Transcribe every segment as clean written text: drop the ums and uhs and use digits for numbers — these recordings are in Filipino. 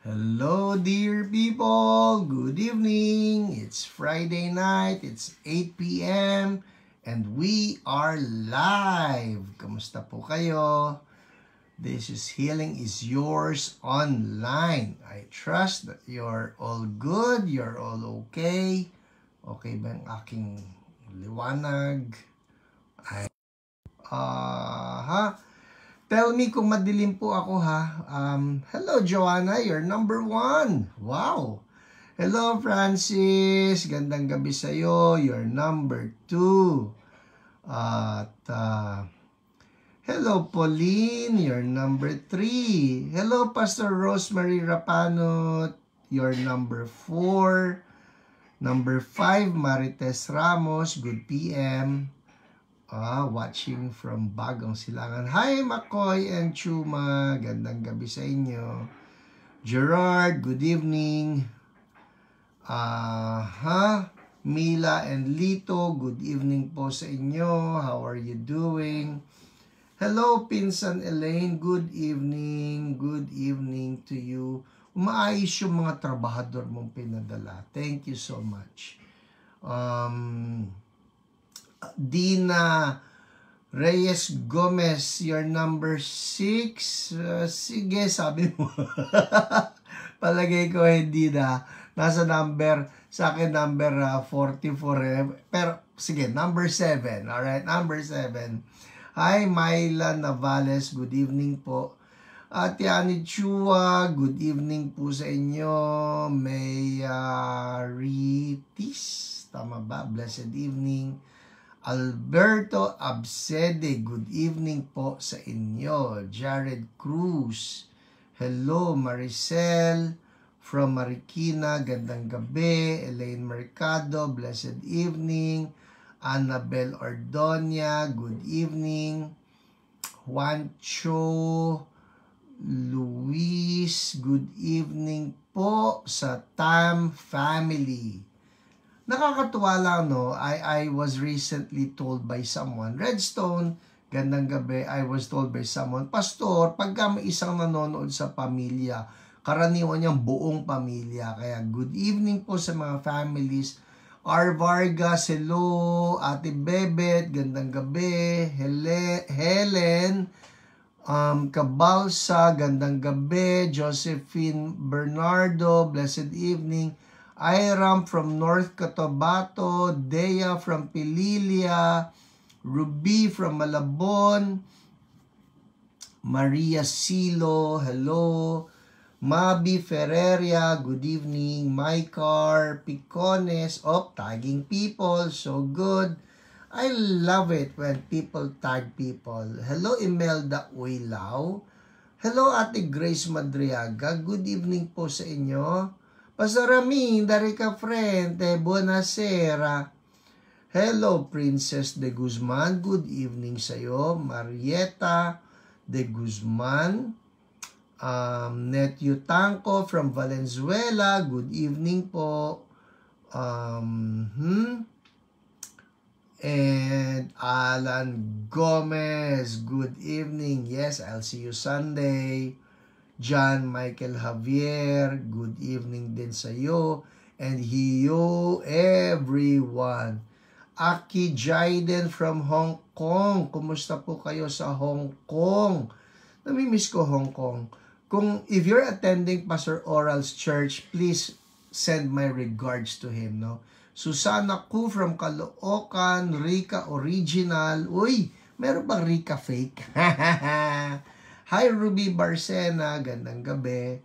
Hello, dear people. Good evening. It's Friday night. It's 8 p.m. And we are live. Kamusta po kayo? This is Healing is Yours online. I trust that you're all good. You're all okay. Okay ba ang aking liwanag? Tell me kung madilim po ako ha. Hello Joanna, you're number 1. Wow. Hello Francis, gandang gabi sa'yo. You're number 2. Hello Pauline, you're number 3. Hello Pastor Rosemary Rapanot, you're number 4. Number 5, Marites Ramos, good PM. Watching from Bagong Silangan. Hi, Makoy and Chuma. Gandang gabi sa inyo. Gerard, good evening. Mila and Lito, good evening po sa inyo. How are you doing? Hello, Pinsan Elaine. Good evening. Good evening to you. Umaayos yung mga trabahador mong pinadala. Thank you so much. Dina Reyes Gomez, you're number 6. Sige, sabi mo. Palagay ko hindi na. Nasa number, sa akin number 44. Pero, sige, number 7. Alright, number 7. Hi, Myla Navales. Good evening po. Tiani Chua, good evening po sa inyo. May Ritis, tama ba? Blessed evening. Alberto Absede, good evening po sa inyo. Jared Cruz, hello. Maricel from Marikina, gandang gabi. Elaine Mercado, blessed evening. Annabel Ordonia, good evening. Juancho Luis, good evening po sa Tam family. Nakakatuwa lang, no? I was recently told by someone, Redstone, gandang gabi, I was told by someone, Pastor, pagka may isang nanonood sa pamilya, karaniwan niyang buong pamilya. Kaya good evening po sa mga families. R. Vargas, hello. Ate Bebet, gandang gabi. Helen, Cabalsa, gandang gabi. Josephine Bernardo, blessed evening. Iram from North Cotabato, Dea from Pililia, Ruby from Malabon, Maria Silo, hello, Mabi Ferreria, good evening, Mycar Picones, tagging people, so good. I love it when people tag people. Hello, Imelda Uilao. Hello, Ate Grace Madriaga, good evening po sa inyo. Pastor Ramin, dari ka friend, buonasera. Hello, Princess de Guzman, good evening sa'yo. Marieta de Guzman. Netyu Tanco from Valenzuela, good evening po. And Alan Gomez, good evening. Yes, I'll see you Sunday. John Michael Javier, good evening din sa iyo. And hiyo everyone. Aki Jaiden from Hong Kong. Kumusta po kayo sa Hong Kong? Namimiss ko Hong Kong. If you're attending Pastor Oral's church, please send my regards to him, no? Susana Ku from Caloocan, Rica Original. Uy, meron bang Rica fake? Hi, Ruby Barcena, gandang gabi.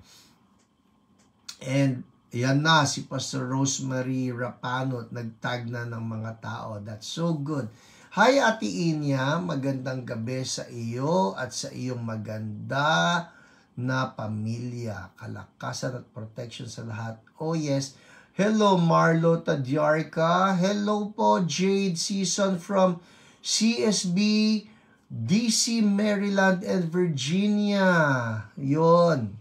And yan na, si Pastor Rosemary Rapanot, nagtag na ng mga tao. That's so good. Hi, Ate Inya, magandang gabi sa iyo at sa iyong maganda na pamilya. Kalakasan at protection sa lahat. Oh yes. Hello, Marlo Tadiarca. Hello po, Jade Season from CSB, DC, Maryland, and Virginia. Yon.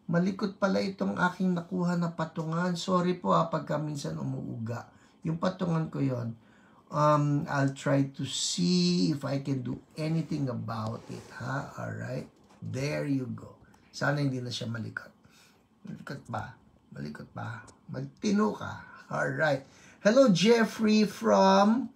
Malikot pala itong aking nakuha na patungan. Sorry po pagka minsan umuuga. Yung patungan ko yon. I'll try to see if I can do anything about it. Alright? There you go. Sana hindi na siya malikot. Malikot ba? Malikot ba? Magtino ka. Alright. Hello, Jeffrey from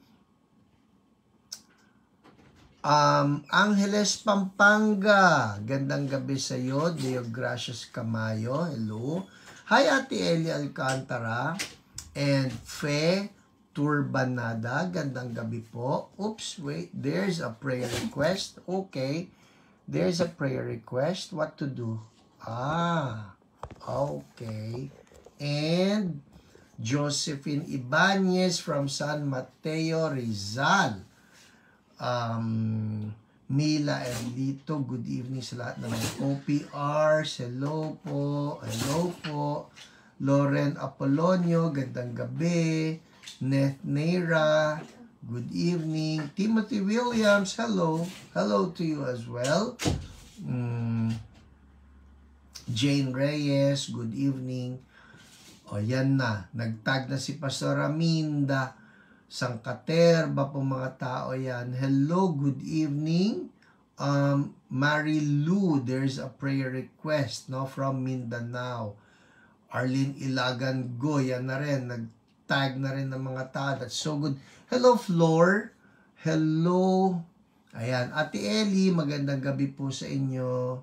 Angeles, Pampanga. Gandang gabi sa iyo. Deo Gracias Camayo. Hello. Hi, Ate Eli Alcantara. And Fe Turbanada. Gandang gabi po. Oops, wait. There's a prayer request. Okay. There's a prayer request. What to do? Okay. And Josephine Ibanez from San Mateo, Rizal. Mila Erlito, good evening sa lahat ng mga OPRs. Hello po. Hello po. Lauren Apolonio, gandang gabi. Neth Neira, good evening. Timothy Williams, hello. Hello to you as well. Jane Reyes, good evening. O yan na, nagtag na si Pastor Aminda. Sangkaterba po mga tao yan. Hello, good evening. Mary Lou, there's a prayer request from Mindanao. Arlene Ilagan Go, yan na rin. Nagtag na rin ng mga tao. That's so good. Hello, Flor. Hello. Ayan, Ate Eli, magandang gabi po sa inyo.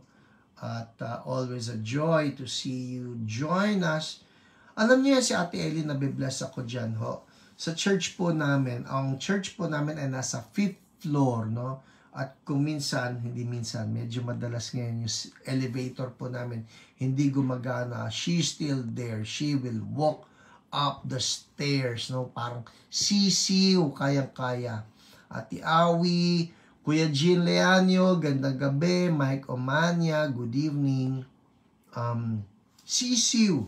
At always a joy to see you join us. Alam niyo yan si Ate Eli, nabibless ako dyan ho. Sa church po namin, ang church po namin ay nasa 5th floor, no? At kung minsan, hindi minsan, medyo madalas ngayon yung elevator po namin, hindi gumagana. She's still there. She will walk up the stairs, no? Parang sisiw, kayang-kaya. Ate Awi, Kuya Jean Leanio, gandang gabi. Mike Omania, good evening. Sisiw.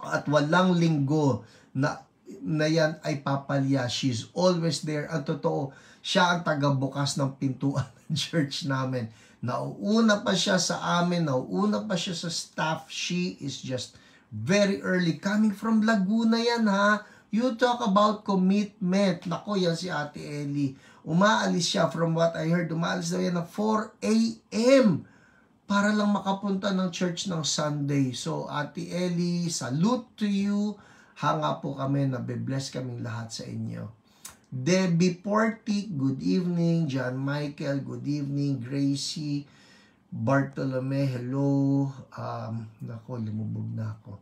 At walang linggo na yan ay papalya. She's always there. Ang totoo, siya ang tagabukas ng pintuan ng church namin. Nauuna pa siya sa amin, nauuna pa siya sa staff. She is just very early. Coming from Laguna yan, ha? You talk about commitment. Nako, yan si Ate Eli. Umaalis siya, from what I heard, umaalis daw yan na 4 a.m. para lang makapunta ng church ng Sunday. So, Ate Eli, salute to you. Hanga po kami, nabe-bless kaming lahat sa inyo. Debbie Portik, good evening. John Michael, good evening. Gracie, Bartolome, hello. Nako, lumubog na ako.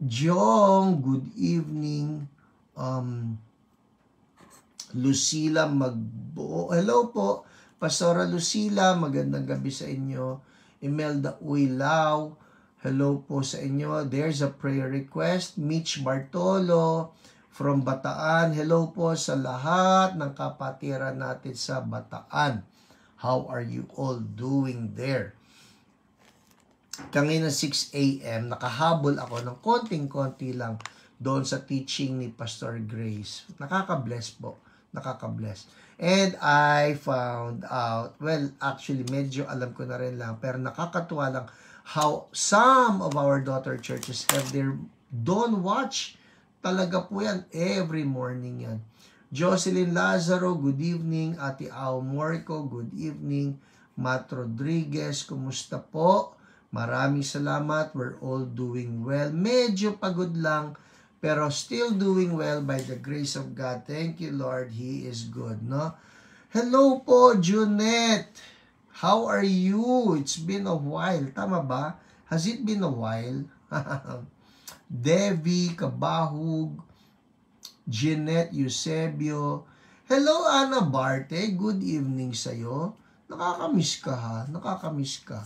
Jong, good evening. Lucila Magbo, hello po. Pastora Lucila, magandang gabi sa inyo. Imelda Uilao, hello po sa inyo. There's a prayer request. Mitch Bartolo from Bataan. Hello po sa lahat ng kapatiran natin sa Bataan. How are you all doing there? Kanina 6 a.m. nakahabol ako ng konting-konti lang doon sa teaching ni Pastor Grace. Nakaka-bless po. Nakaka-bless. And I found out, well, actually, medyo alam ko na rin lang, pero nakakatuwa lang how some of our daughter churches have their dawn watch. Talaga po yan. Every morning yan. Jocelyn Lazaro, good evening. Ate Ao Morco, good evening. Matt Rodriguez, kumusta po? Maraming salamat. We're all doing well. Medyo pagod lang, pero still doing well by the grace of God. Thank you, Lord. He is good, no? Hello po, Junette. How are you? It's been a while. Tama ba? Has it been a while? Devi Kabahug, Jeanette Eusebio. Hello, Ana Barte. Good evening sa'yo. Nakakamiss ka, ha? Nakakamiss ka.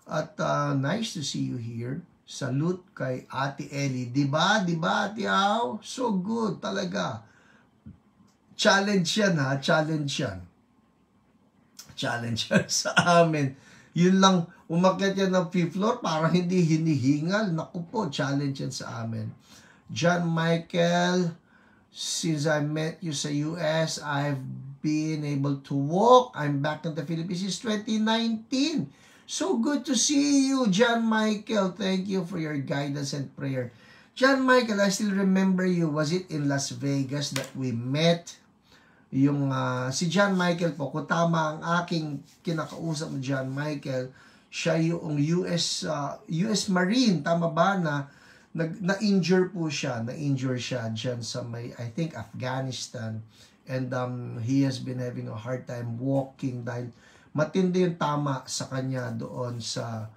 At nice to see you here. Salute kay Ate Eli. Diba? Diba, Ate Au? So good, talaga. Challenge yan, ha? Challenge yan. Challenge yan sa amin. Yun lang, umakyat yan ng 5th floor para hindi hinihingal. Naku po, challenge yan sa amin. John Michael, since I met you sa US, I've been able to walk. I'm back in the Philippines since 2019. So good to see you, John Michael. Thank you for your guidance and prayer. John Michael, I still remember you. Was it in Las Vegas that we met? Yung si John Michael po, kung tama ang aking kinakausap mo, John Michael, siya yung US Marine, tama ba, na-injure po siya, na-injure siya dyan sa may, I think, Afghanistan. And he has been having a hard time walking dahil matindi yung tama sa kanya doon sa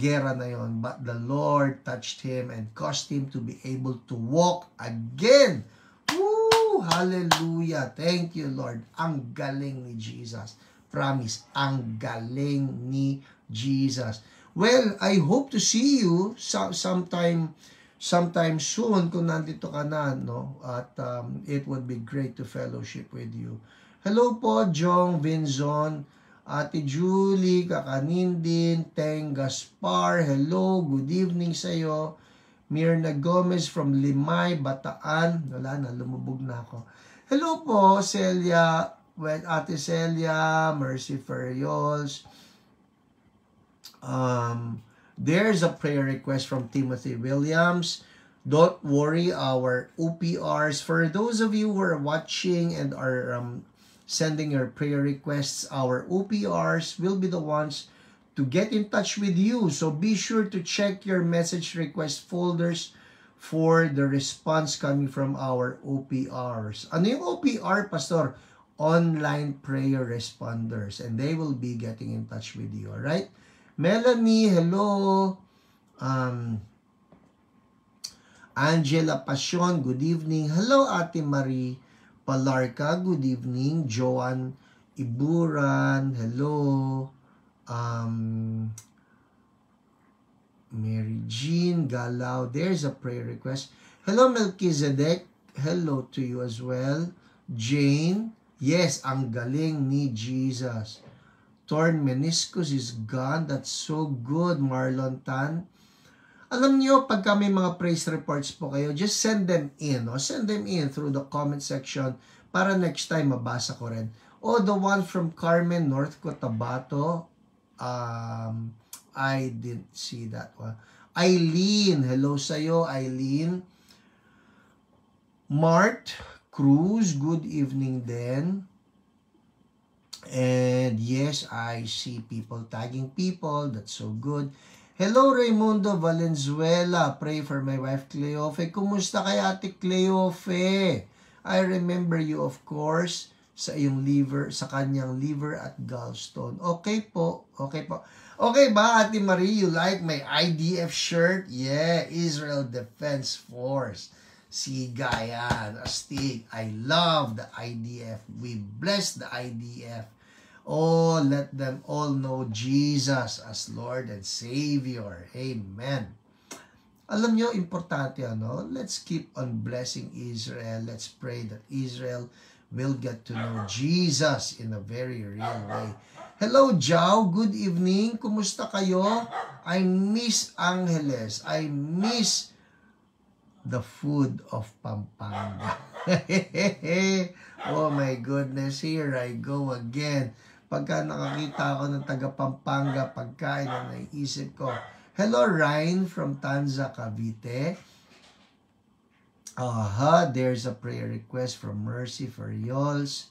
gera na yon. But the Lord touched him and caused him to be able to walk again. Woo! Hallelujah! Thank you, Lord. Ang galing ni Jesus. Promise, ang galing ni Jesus. Well, I hope to see you sometime soon kung nandito ka na, no? At it would be great to fellowship with you. Hello po, Jong Vinzon, Ate Julie, Kakanindin, Teng Gaspar, hello, good evening sa'yo. Mirna Gomez from Limay, Bataan. Wala na, lumubog na ako. Hello po, Celia, Ate Celia, Mercy Ferriols. There's a prayer request from Timothy Williams. Don't worry, our OPRs, for those of you who are watching and are sending your prayer requests, our OPRs will be the ones to get in touch with you. So be sure to check your message request folders for the response coming from our OPRs. Ano yung OPR, Pastor? Online prayer responders. And they will be getting in touch with you, alright? Melanie, hello. Angela Passion, good evening. Hello, Ate Marie Palarca, good evening. Joan Iburan, hello. Mary Jean Galao, there's a prayer request. Hello, Melchizedek, hello to you as well. Jane, yes, ang galing ni Jesus. Torn meniscus is gone. That's so good, Marlon Tan. Alam niyo, pagka may mga praise reports po kayo, just send them in. No? Send them in through the comment section para next time mabasa ko rin. Oh, the one from Carmen, North Cotabato. I didn't see that one. Eileen, hello sa'yo, Eileen. Mart Cruz, good evening then. And yes, I see people tagging people. That's so good. Hello, Raimundo Valenzuela. Pray for my wife, Cleofe. Kumusta kay Ate Cleofe? I remember you, of course, sa iyong liver, sa kanyang liver at gallstone. Okay po. Okay po. Okay ba, Ate Marie? You like my IDF shirt? Yeah, Israel Defense Force. Siga yan, astig. I love the IDF. We bless the IDF. Oh, let them all know Jesus as Lord and Savior. Amen. Alam nyo, importante ano? Let's keep on blessing Israel. Let's pray that Israel will get to know Jesus in a very real way. Hello, Jao. Good evening. Kumusta kayo? I miss Angeles. I miss the food of Pampanga. Oh my goodness, here I go again. Pagka nakakita ako ng taga Pampanga, pagkain na naisip ko. Hello, Ryan from Tanza, Cavite. There's a prayer request from Mercy for Yols.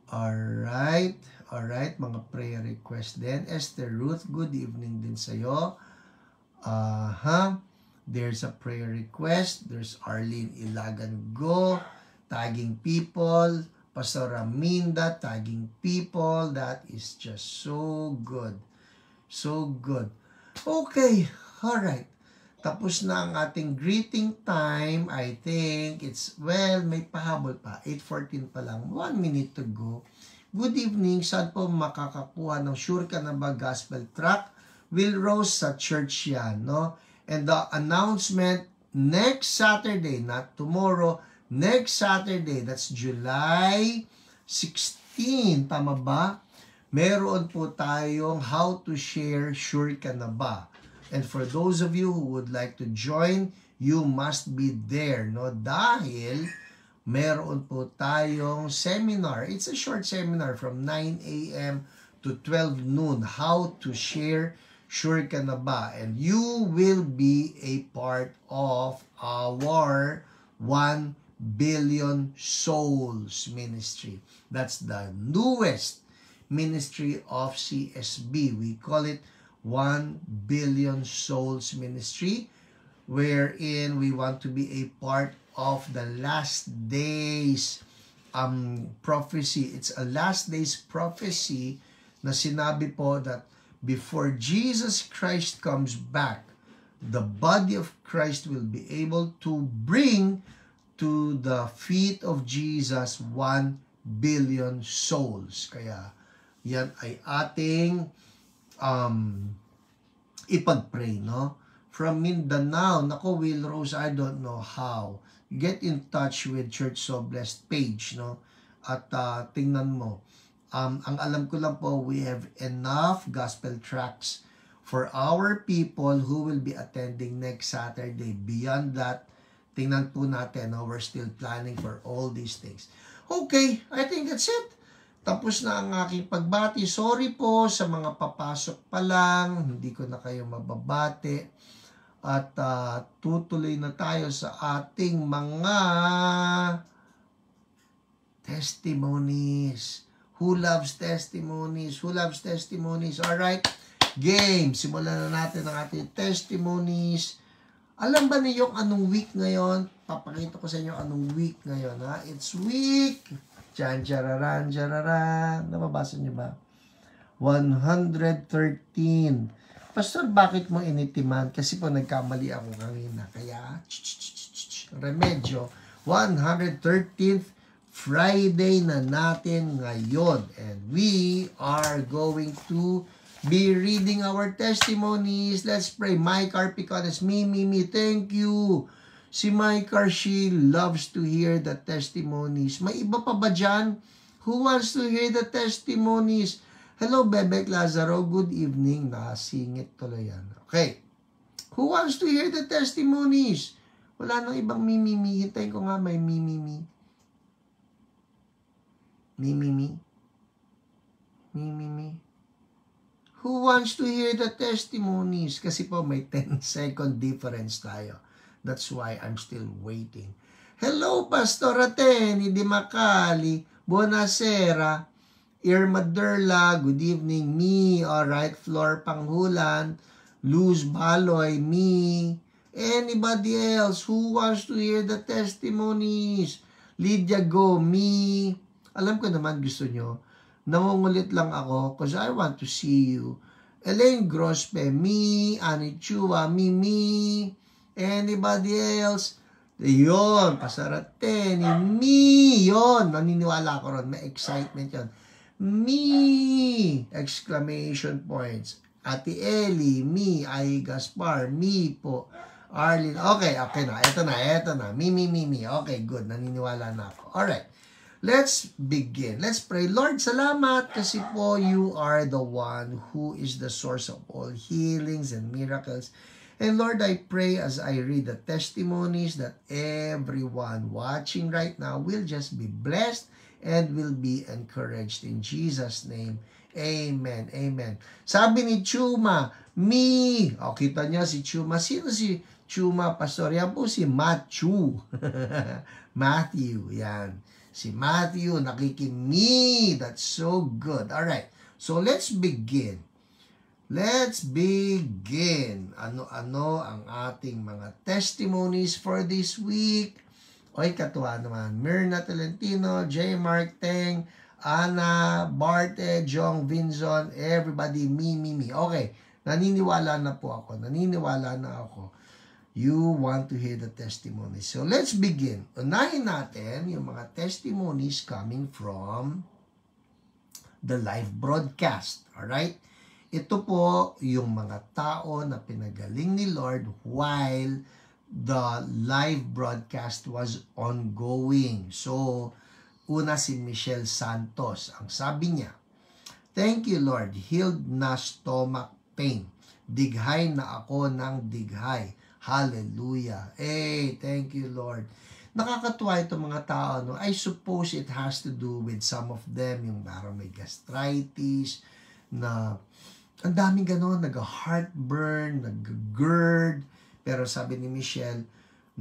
Alright, mga prayer request din. Esther Ruth, good evening din sa'yo. There's a prayer request. There's Arlene Ilagan Go, tagging people. Pastor Raminda, tagging people. That is just so good. So good. Okay, alright. Tapos na ang ating greeting time. I think it's, well, may pahabol pa. 8:14 pa lang. 1 minute to go. Good evening. Saan po makakakuha ng Sure Ka Na Ba Gospel Track? Will Rose sa church yan, no? And the announcement next Saturday, not tomorrow, next Saturday, that's July 16, tama ba? Meron po tayong How to Share Sure Ka Na Ba? And for those of you who would like to join, you must be there, no? Dahil meron po tayong seminar. It's a short seminar from 9 a.m. to 12 noon. How to share Sure Ka Na Ba? And you will be a part of our 1 Billion Souls Ministry. That's the newest ministry of CSB. We call it 1 Billion Souls Ministry, wherein we want to be a part of the last days prophecy. It's a last days prophecy na sinabi po that before Jesus Christ comes back, the body of Christ will be able to bring to the feet of Jesus 1 billion souls. Kaya yan ay ating ipag-pray, no? From Mindanao, nako, Will Rose, I don't know how. Get in touch with Church So Blessed page, no? At tingnan mo. Ang alam ko lang po, we have enough gospel tracts for our people who will be attending next Saturday. Beyond that, tingnan po natin, no? We're still planning for all these things. Okay, I think that's it. Tapos na ang aking pagbati. Sorry po sa mga papasok pa lang. Hindi ko na kayo mababati. At tutuloy na tayo sa ating mga testimonies. Who loves testimonies? Who loves testimonies? Alright, game. Simulan na natin ang ating testimonies. Alam ba niyo anong week ngayon? Papakita ko sa inyo anong week ngayon. Ha? It's week. Chan, chararan, chararan. Nababasa niyo ba? 113. Pastor, bakit mo initiman? Kasi po nagkamali ako kanina. Kaya, remedyo. 113th Friday na natin ngayon. And we are going to be reading our testimonies. Let's pray. My Carpicones, me. Thank you. Si My Car, she loves to hear the testimonies. May iba pa ba dyan? Who wants to hear the testimonies? Hello, Bebek Lazaro. Good evening. Nasingit tuloy yan. Okay. Who wants to hear the testimonies? Wala nang ibang mimimi. Hintayin ko nga may mimimi. Mimimi. Who wants to hear the testimonies? Kasi po may 10-second difference tayo. That's why I'm still waiting. Hello, Pastor Ateni Di Macali. Buonasera. Irma Derla, good evening, me. Alright, Flor Panghulan, Luz Baloy, me. Anybody else who wants to hear the testimonies? Lydia Go, me. Alam ko naman gusto nyo. Nangungulit lang ako because I want to see you. Elaine Grospe, me. Ani Chua, me. Anybody else? Yun, Pasarateni, me. Yun, naniniwala ko ron. May excitement yun. Me! Exclamation points. Ate Ellie, me. Ay Gaspar, me po. Arlene, okay na. Ito na. Me. Okay, good. Naniniwala na ako. Alright. Let's begin. Let's pray. Lord, salamat kasi po you are the one who is the source of all healings and miracles. And Lord, I pray as I read the testimonies that everyone watching right now will just be blessed and will be encouraged in Jesus' name. Amen. Sabi ni Chuma, me. O, kita niya si Chuma. Sino si Chuma, Pastor? Yan po si Matthew. Matthew, yan. Si Matthew, nakikimi. That's so good. Alright. So, let's begin. Ano-ano ang ating mga testimonies for this week? Oy, katuwa naman. Myrna Tolentino, J. Mark Teng, Ana, Barte, Jong Vinzon, everybody, me. Okay, naniniwala na ako. You want to hear the testimonies. So, let's begin. Unahin natin yung mga testimonies coming from the live broadcast. Alright? Ito po yung mga tao na pinagaling ni Lord while the live broadcast was ongoing. So, una si Michelle Santos. Ang sabi niya, thank you Lord, healed na stomach pain. Dighay na ako ng dighay. Hallelujah. Hey, thank you Lord. Nakakatuwa itong mga tao. No? I suppose it has to do with some of them, yung parang may gastritis, na ang daming gano'n, nag-heartburn, nag-GERD. Pero sabi ni Michelle,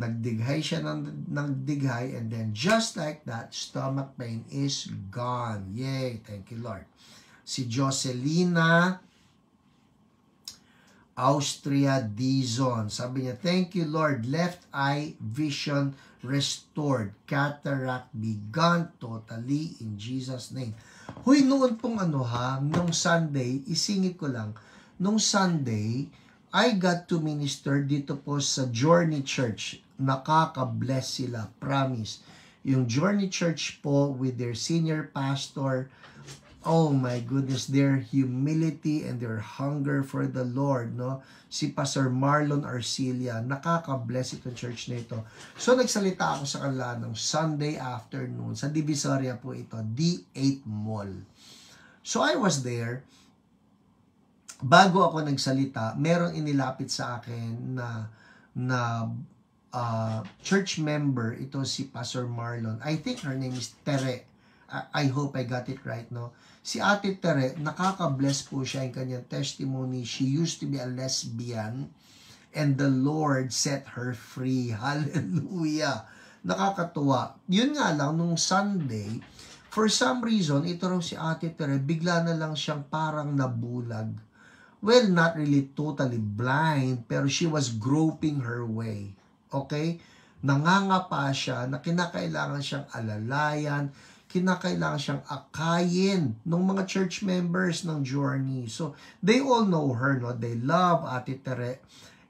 nagdighay siya ng dighay, and then just like that, stomach pain is gone. Yay! Thank you, Lord. si Jocelina Austria Dizon. Sabi niya, thank you Lord, left eye vision restored, cataract begun totally in Jesus name. Huy, noon pong nung Sunday, isingit ko lang, nung Sunday, I got to minister dito po sa Journey Church. Nakaka-bless sila, promise. Yung Journey Church po with their senior pastor, oh my goodness, their humility and their hunger for the Lord, no? Si Pastor Marlon Arcilia, nakaka-bless itong church na ito. So, nagsalita ako sa kanila ng Sunday afternoon, sa Divisoria po ito, D8 Mall. So, I was there. Bago ako nagsalita, merong inilapit sa akin na church member, ito si Pastor Marlon. I think her name is Tere. I hope I got it right, no? Si Ate Tere, nakaka-bless po siya in kanyang testimony. She used to be a lesbian and the Lord set her free. Hallelujah! Nakakatuwa. Yun nga lang, nung Sunday, for some reason, ito raw si Ate Tere, bigla na lang siyang parang nabulag. Well, not really totally blind, pero she was groping her way. Okay? Nangangapa siya na kinakailangan siyang alalayan, kinakailangan siyang akayin ng mga church members ng Journey. So, they all know her, no? They love Ate Tere.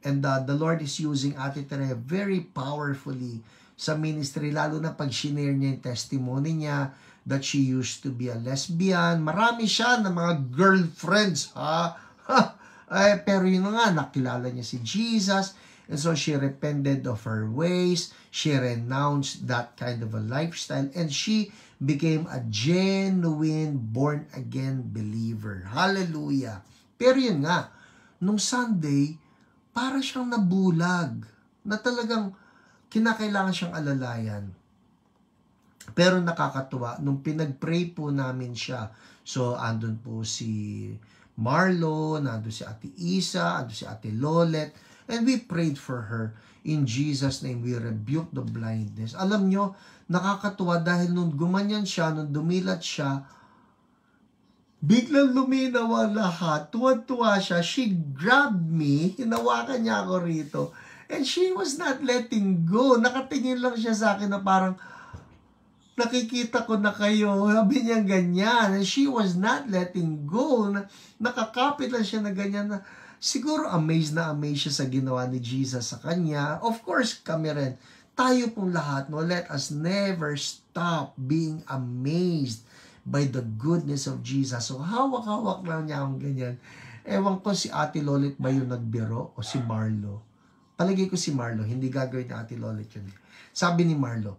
And the Lord is using Ate Tere very powerfully sa ministry, lalo na pag shinare niya yung testimony niya that she used to be a lesbian. Marami siya na mga girlfriends, ha? Pero yun nga, nakilala niya si Jesus. And so she repented of her ways. She renounced that kind of a lifestyle. And she became a genuine born-again believer. Hallelujah! Pero yun nga, nung Sunday, para siyang nabulag, na talagang kinakailangan siyang alalayan. Pero nakakatuwa, nung pinag-pray po namin siya, so andun po si Marlo, andun si Ate Isa, andun si Ate Lolet, and we prayed for her. In Jesus' name, we rebuke the blindness. Alam nyo, nakakatuwa dahil nung gumanyan siya, nung dumilat siya, biglang luminaw ang lahat. Tuwa-tuwa siya. She grabbed me. Hinawakan niya ako rito. And she was not letting go. Nakatingin lang siya sa akin na parang, nakikita ko na kayo. Sabi niya ganyan. And she was not letting go. Nakakapit lang siya na ganyan na, siguro amazed siya sa ginawa ni Jesus sa kanya. Of course, kami rin. Tayo pong lahat, no? Let us never stop being amazed by the goodness of Jesus. So, hawak-hawak lang niya akong ganyan. Ewan ko si Ate Lolit ba yung nagbiro o si Marlo? Palagay ko si Marlo. Hindi gagawin ni Ate Lolit yun. Sabi ni Marlo,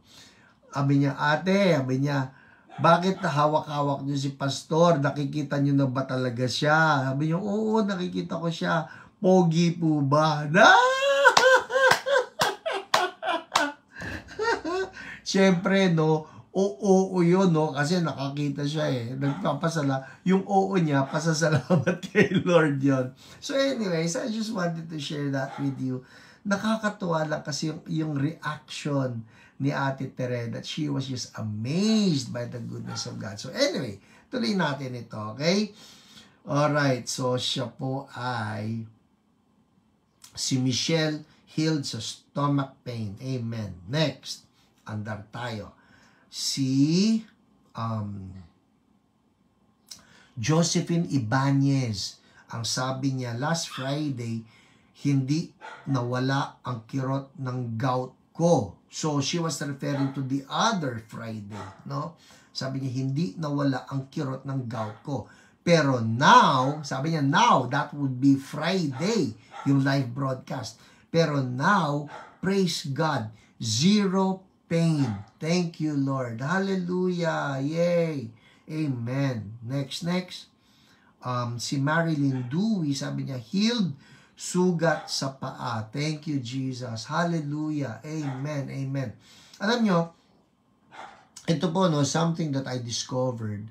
sabi niya, bakit hawak-hawak niyo si Pastor? Nakikita niyo na ba talaga siya? Sabi niyo, oo, nakikita ko siya. Pogi po ba? Siyempre, no, oo yun, no, kasi nakakita siya nagpapasala. Yung oo niya, pasasalamat kay Lord yun. So anyways, I just wanted to share that with you. Nakakatuwa lang kasi yung reaction ni Ate Tere, that she was just amazed by the goodness of God. So anyway, tuloy natin ito, okay? Alright, so siya po ay si Michelle healed sa stomach pain. Amen. Next, andar tayo. Si Josephine Ibanez, ang sabi niya, last Friday, hindi nawala ang kirot ng gout ko. So, she was referring to the other Friday, no? Sabi niya, hindi nawala ang kirot ng gout ko. Pero now, sabi niya, now, that would be Friday, yung live broadcast. Pero now, praise God, zero pain. Thank you, Lord. Hallelujah. Yay. Amen. Next. Si Marilyn Dewey, sabi niya, healed sugat sa paa. Thank you, Jesus. Hallelujah. Amen. Amen. Alam nyo, ito po, no, something that I discovered.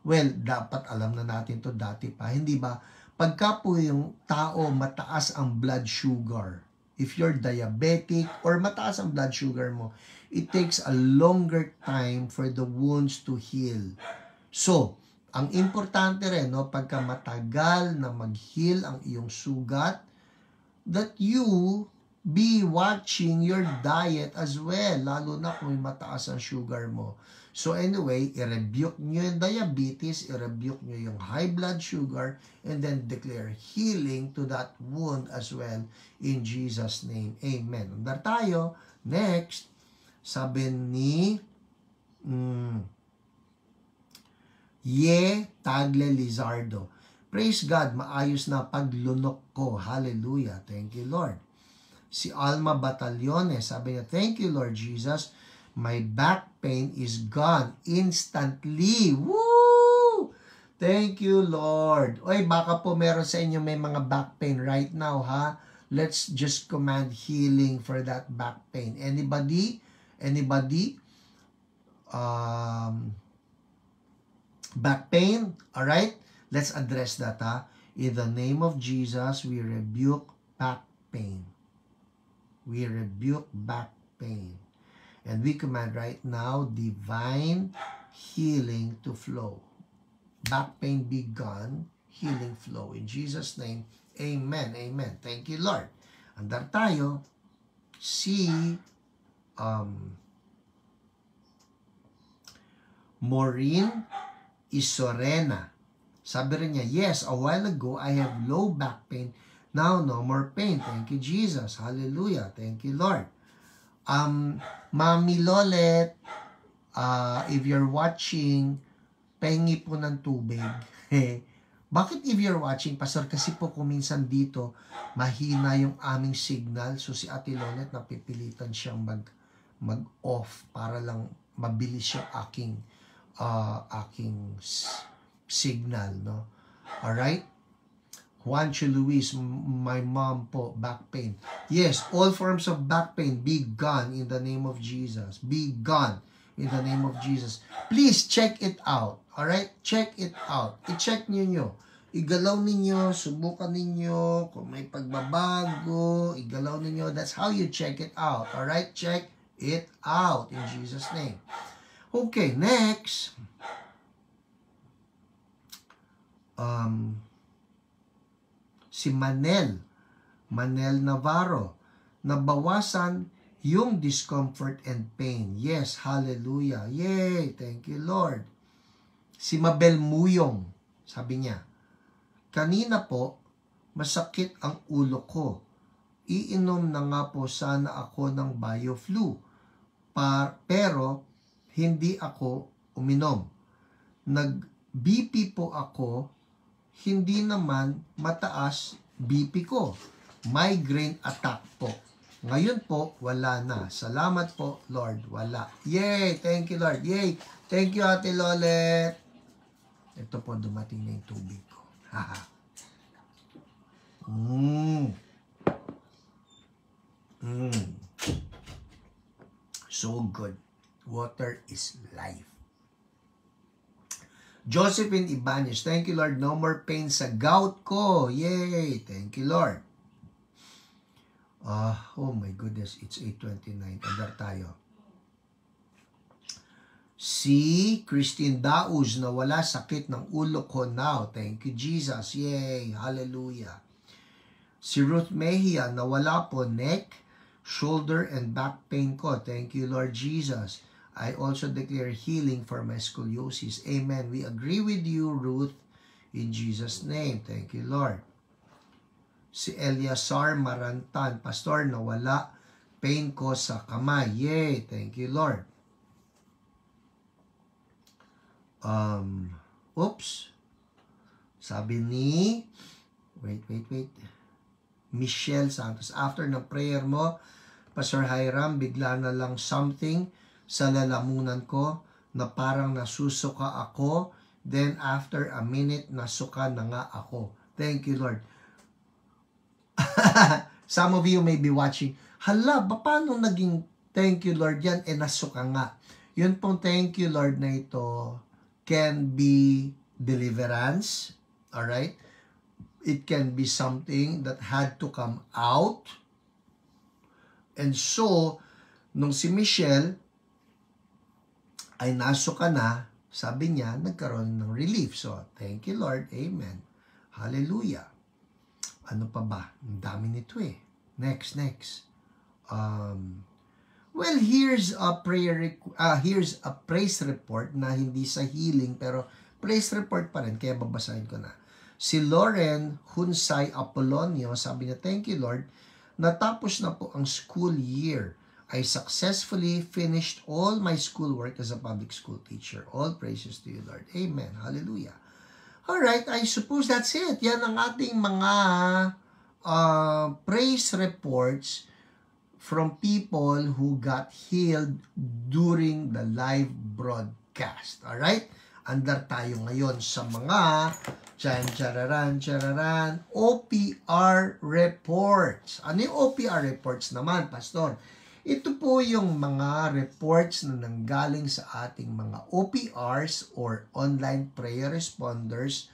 Well, dapat alam na natin to dati pa. Hindi ba? Pagka po yung tao mataas ang blood sugar, if you're diabetic or mataas ang blood sugar mo, it takes a longer time for the wounds to heal. So, ang importante rin, no, pagka matagal na mag-heal ang iyong sugat, that you be watching your diet as well, lalo na kung mataas ang sugar mo. So anyway, i-rebuke nyo yung diabetes, i-rebuke nyo yung high blood sugar, and then declare healing to that wound as well in Jesus' name. Amen. Andar tayo. Next, sabi ni Ye Tagle Lizardo. Praise God, maayos na paglunok ko. Hallelujah. Thank you, Lord. Si Alma Batallones, sabi niya, thank you, Lord Jesus. My back pain is gone instantly. Woo! Thank you, Lord. Oy, baka po meron sa inyo may mga back pain right now, ha? Let's just command healing for that back pain. Anybody? Anybody? Back pain? All right? Let's address that, ha? In the name of Jesus, we rebuke back pain. We rebuke back pain. And we command right now divine healing to flow. Back pain be gone, healing flow. In Jesus' name, amen, amen. Thank you, Lord. Andar tayo, si Maureen Isorena. Sabi rin niya, yes, a while ago, I have low back pain. Now, no more pain. Thank you, Jesus. Hallelujah. Thank you, Lord. Mami Lolet, if you're watching, pahingi po ng tubig. Bakit if you're watching, Pastor? Kasi po kuminsan dito, mahina yung aming signal. So si Ate Lolet, napipilitan siyang mag-off para lang mabilis yung aking signal, no? Alright? Juancho Luis, my mom po, back pain. Yes, all forms of back pain, be gone in the name of Jesus. Be gone in the name of Jesus. Please check it out. Alright? Check it out. I-check nyo. Igalaw ninyo, subukan ninyo, kung may pagbabago, igalaw ninyo. That's how you check it out. Alright? Check it out in Jesus' name. Okay, next. Si Manel Navarro, nabawasan yung discomfort and pain. Yes, hallelujah. Yay, thank you, Lord. Si Mabel Muyong, sabi niya, kanina po, masakit ang ulo ko. Iinom na nga po sana ako ng BioFlu. Pero, hindi ako uminom. Nag-BP po ako, hindi naman mataas BP ko. Migraine attack po. Ngayon po, wala na. Salamat po, Lord. Wala. Yay! Thank you, Lord. Yay! Thank you, Ate Lolet. Ito po, dumating na yung tubig ko. Haha. So good. Water is life. Josephine Ibanez, thank you, Lord. No more pain sa gout ko. Yay! Thank you, Lord. Oh my goodness, it's 8:29. Andar tayo. Si Christine Dauz na wala sakit ng ulo ko now. Thank you, Jesus. Yay! Hallelujah. Si Ruth Mejia na wala po neck, shoulder, and back pain ko. Thank you, Lord Jesus. I also declare healing for my scoliosis. Amen. We agree with you, Ruth, in Jesus' name. Thank you, Lord. Si Eliasar Marantan, Pastor, nawala pain ko sa kamay. Yay! Thank you, Lord. Sabi ni, wait. Michelle Santos, after ng prayer mo, Pastor Hiram, bigla na lang something sa lalamunan ko na parang nasusuka ako. Then after a minute, nasuka na nga ako. Thank you, Lord. Some of you may be watching, hala, paano naging thank you, Lord yan? Nasuka nga. Yun pong thank you, Lord na ito can be deliverance. Alright? It can be something that had to come out. And so, nung si Michelle ay nasuka na, sabi niya, nagkaroon ng relief. So, thank you Lord. Amen. Hallelujah. Ano pa ba? Ang dami nito eh. Next. Well, here's a praise report na hindi sa healing pero praise report pa rin, kaya babasahin ko na. Si Lauren Hunsay Apolonio, sabi niya, thank you Lord, natapos na po ang school year. I successfully finished all my schoolwork as a public school teacher. All praises to you Lord. Amen. Hallelujah. Alright, I suppose that's it. Yan ang ating mga praise reports from people who got healed during the live broadcast. Alright? Andar tayo ngayon sa mga chararan, OPR reports. Ano yung OPR reports naman, Pastor? Ito po yung mga reports na nanggaling sa ating mga OPRs or online prayer responders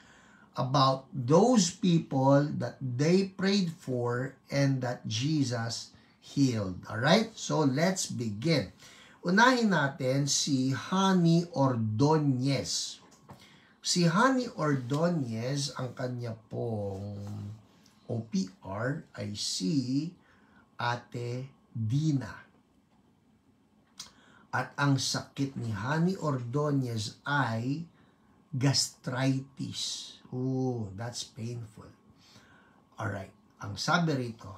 about those people that they prayed for and that Jesus healed. Alright? So, let's begin. Unahin natin si Honey Ordonez. Si Honey Ordonez, ang kanya pong OPR ay si Ate Dina. At ang sakit ni Honey Ordonez ay gastritis. Oh, that's painful. Alright. Ang sabi rito,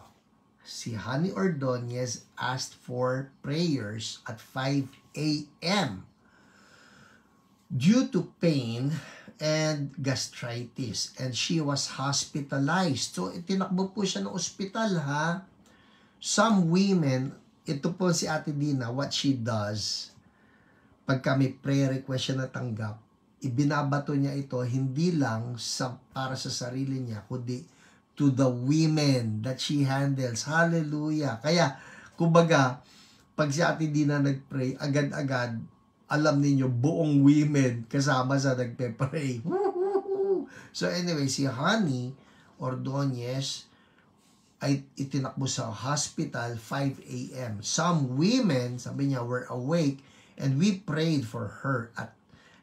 si Honey Ordonez asked for prayers at 5 a.m. due to pain and gastritis. And she was hospitalized. So, itinakbo po siya ng ospital, ha? Some women, ito po si Ate Dina, what she does, pagka may prayer request siya natanggap, ibinabato niya ito, hindi lang para sa sarili niya, kundi to the women that she handles. Hallelujah. Kaya, kumbaga, pag si Ate Dina nagpray, agad-agad, alam ninyo, buong women kasama sa nagpe-pray. So anyway, si Honey Ordonez ay itinakbo sa hospital 5 a.m. Some women, sabi niya, were awake and we prayed for her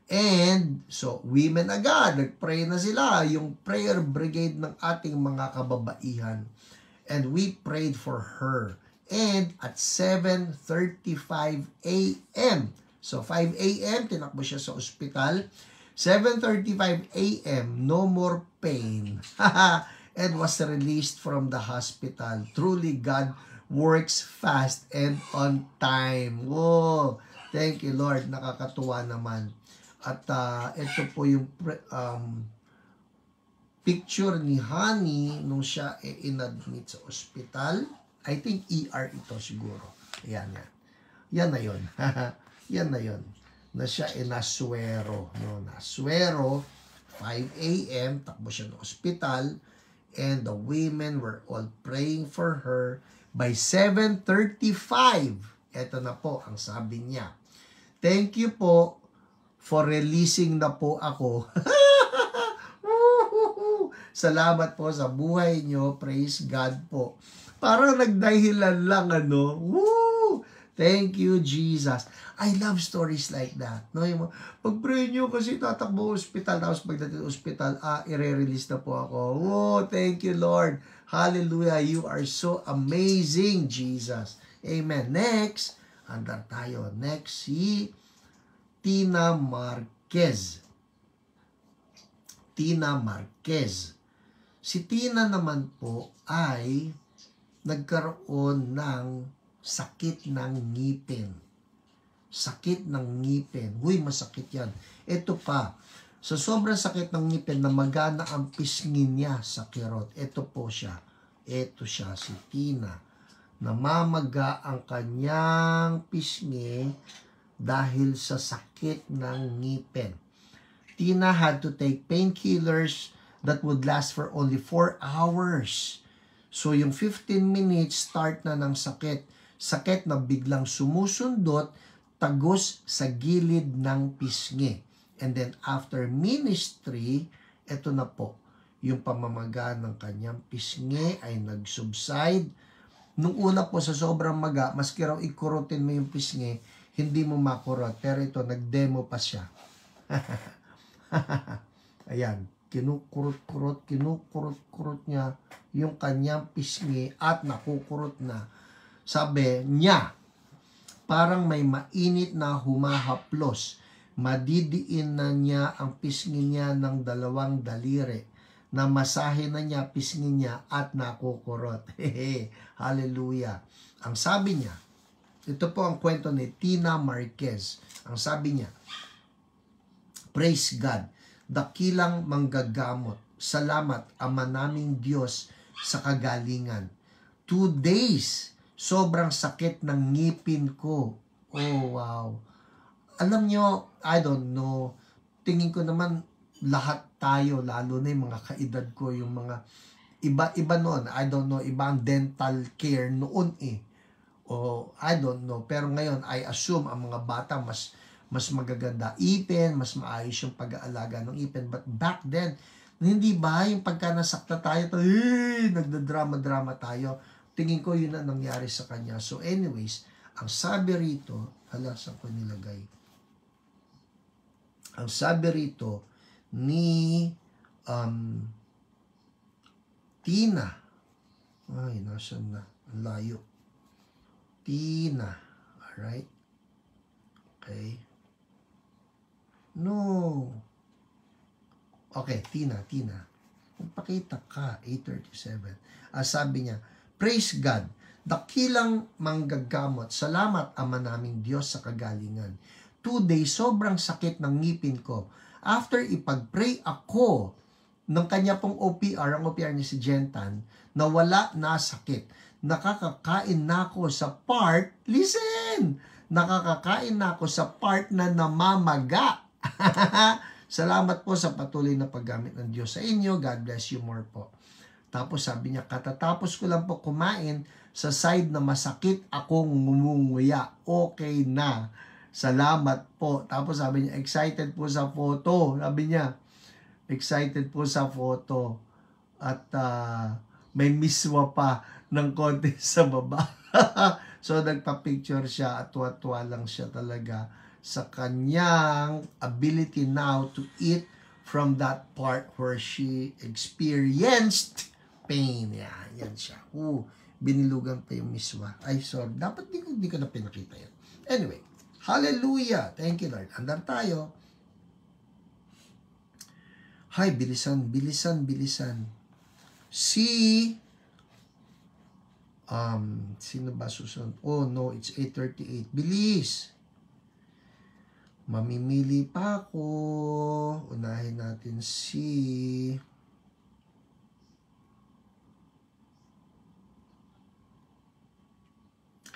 And, so, women agad, nag-pray na sila, yung prayer brigade ng ating mga kababaihan. And we prayed for her. And, at 7:35 a.m., so 5 a.m., tinakbo siya sa ospital. 7:35 a.m., no more pain. And was released from the hospital. Truly, God works fast and on time. Whoa! Thank you, Lord. Nakakatuwa naman. At ito po yung picture ni Honey nung siya inadmit sa ospital. I think ER ito siguro. Yan. Yan na yun. Yan na yun. Na siya naswero. No? Naswero, 5 a.m., takbo siya ng ospital, and the women were all praying for her. By 7:35, ito na po ang sabi niya. Thank you po for releasing na po ako. Salamat po sa buhay nyo. Praise God po. Parang nagdahilan lang, ano. Woo! Thank you, Jesus. I love stories like that. No? Yung, pag-pray nyo kasi tatakbo hospital, tapos pagdating hospital, i-release na po ako. Oh, thank you, Lord. Hallelujah. You are so amazing, Jesus. Amen. Next, andar tayo. Next, si Tina Marquez. Tina Marquez. Si Tina naman po ay nagkaroon ng sakit ng ngipin. Sakit ng ngipin. Uy, masakit yan. Ito pa. Sa sobrang sakit ng ngipin, namagana ang pisngi niya sa kirot. Ito po siya. Ito siya, si Tina. Namamaga ang kanyang pisngi dahil sa sakit ng ngipin. Tina had to take painkillers that would last for only 4 hours. So, yung 15 minutes start na ng sakit. Sakit na biglang sumusundot, tagos sa gilid ng pisngi. And then, after ministry, eto na po, yung pamamaga ng kanyang pisngi ay nag-subside. Nung una po, sa sobrang maga, maski raw ikurutin mo yung pisngi, hindi mo makurot. Pero ito, nag-demo pa siya. Ayan, kinukurot niya yung kanyang pisngi at nakukurot na. Sabi niya, parang may mainit na humahaplos. Madidiin na niya ang pisngi niya ng 2 daliri. Na masahe na niya pisngi niya at nakukurot. Hallelujah. Ang sabi niya, ito po ang kwento ni Tina Marquez. Ang sabi niya, praise God, dakilang manggagamot. Salamat, Ama naming Diyos, sa kagalingan. 2 days, sobrang sakit ng ngipin ko. Oh, wow. Alam nyo, I don't know, tingin ko naman lahat tayo, lalo na yung mga kaedad ko, yung mga iba noon, I don't know, iba ang dental care noon O I don't know, pero ngayon, I assume ang mga bata mas magaganda ipin, mas maayos yung pag-aalaga ng ipin. But back then, hindi ba yung pagka nasakta tayo, nagdadrama-drama tayo, tingin ko yun ang nangyari sa kanya. So anyways, ang sabi rito, saan ko nilagay? Ang sabi rito ni Tina, ay, nasan na? Ang layo. Tina, alright? Okay. No. Okay, Tina. Magpakita ka, 8:37. Sabi niya, praise God, dakilang manggagamot. Salamat, Ama naming Diyos, sa kagalingan. 2 days, sobrang sakit ng ngipin ko. After ipag-pray ako ng kanya pong OPR, ang OPR niya si Jentan, na wala na sakit. Nakakakain na ako sa part, listen! Nakakakain na ako sa part na namamaga. Salamat po sa patuloy na paggamit ng Diyos sa inyo. God bless you more po. Tapos sabi niya, katatapos ko lang po kumain sa side na masakit akong ngumunguya. Okay na. Salamat po. Tapos sabi niya, excited po sa photo. Sabi niya, excited po sa photo. At may miswa pa ng konti sa baba. So nagpa-picture siya at tuwa-tuwa lang siya talaga sa kanyang ability now to eat from that part where she experienced pain. Yan siya. Binilugan pa yung miswa. Ay, sorry. Dapat di ko na pinakita yan. Anyway, hallelujah. Thank you, Lord. Andar tayo. Hay, bilisan. Sino ba susunod? Oh, no, it's 8:38. Bilis! Mamimili pa ako. Unahin natin si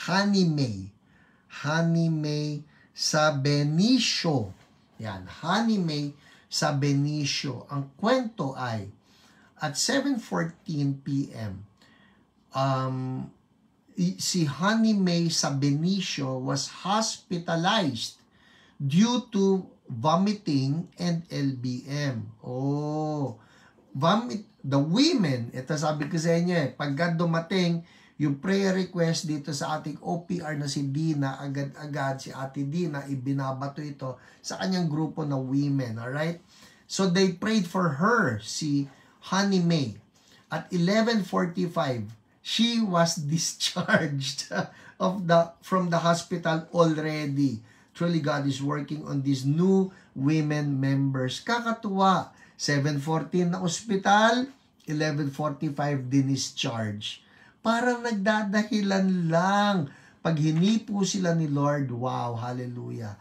Honey May sa Benicio. Yan, Honey May sa Benicio. Ang kwento ay at 7:14 p.m. Si Honey May sa Benicio was hospitalized due to vomiting and LBM. The women, ito sabi ko sa inyo pagka dumating yung prayer request dito sa ating OPR na si Dina, agad-agad si Ate Dina, ibinabato ito sa kanyang grupo na women, alright? So they prayed for her, si Honey May. At 11:45, she was discharged from the hospital already. Truly, God is working on these new women members. Kakatuwa. 7:14 na ospital, 11:45 dinischarge. Parang nagdadahilan lang. Pag hinipo sila ni Lord, wow, hallelujah.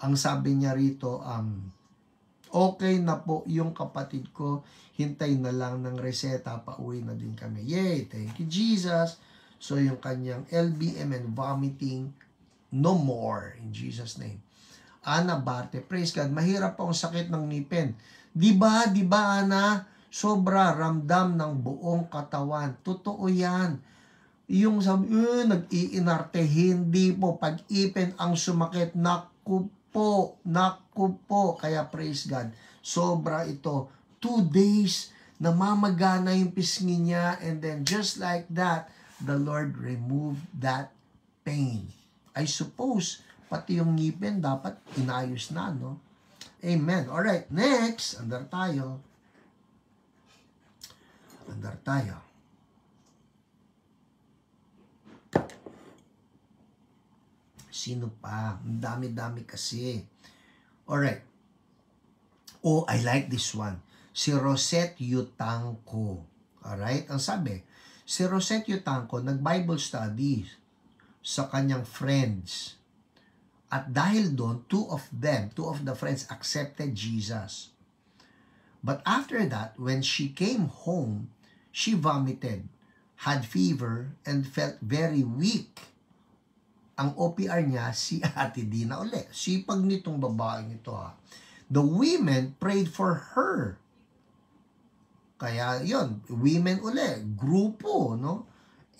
Ang sabi niya rito, okay na po yung kapatid ko, hintay na lang ng reseta, pauwi na din kami. Yay, thank you Jesus. So yung kanyang LBM and vomiting, no more in Jesus name. Ana Barte, praise God, mahirap po ang sakit ng ngipin. Di ba Ana? Sobra ramdam ng buong katawan. Totoo yan. Yung sabi, nag-iinarte, hindi po. Pag-ipin ang sumakit, naku po. Kaya praise God. Sobra ito. 2 days, namamagana yung pisngi niya, and then just like that, the Lord removed that pain. I suppose, pati yung ngipin dapat inayos na, no? Amen. Alright, next, andar tayo. Sino pa? Ang dami-dami kasi. Alright. Oh, I like this one. Si Rosette Yutanco. Alright? Ang sabi, si Rosette Yutanco nag-Bible study sa kanyang friends. At dahil doon, two of the friends accepted Jesus. But after that, when she came home, she vomited, had fever, and felt very weak. Ang OPR niya, si Ate Dina ulit. Sipag nitong babaeng ito ha. The women prayed for her. Kaya yon, women ulit, grupo, no?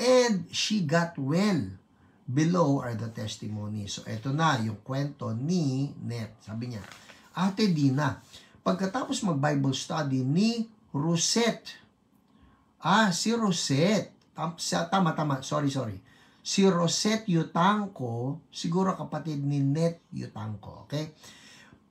And she got well. Below are the testimonies. So, eto na, yung kwento ni Net. Sabi niya, Ate Dina, pagkatapos mag-Bible study ni Rosette. Si Rosette. Tama. Sorry. Si Rosette Yutanco, siguro kapatid ni Net Yutanco. Okay?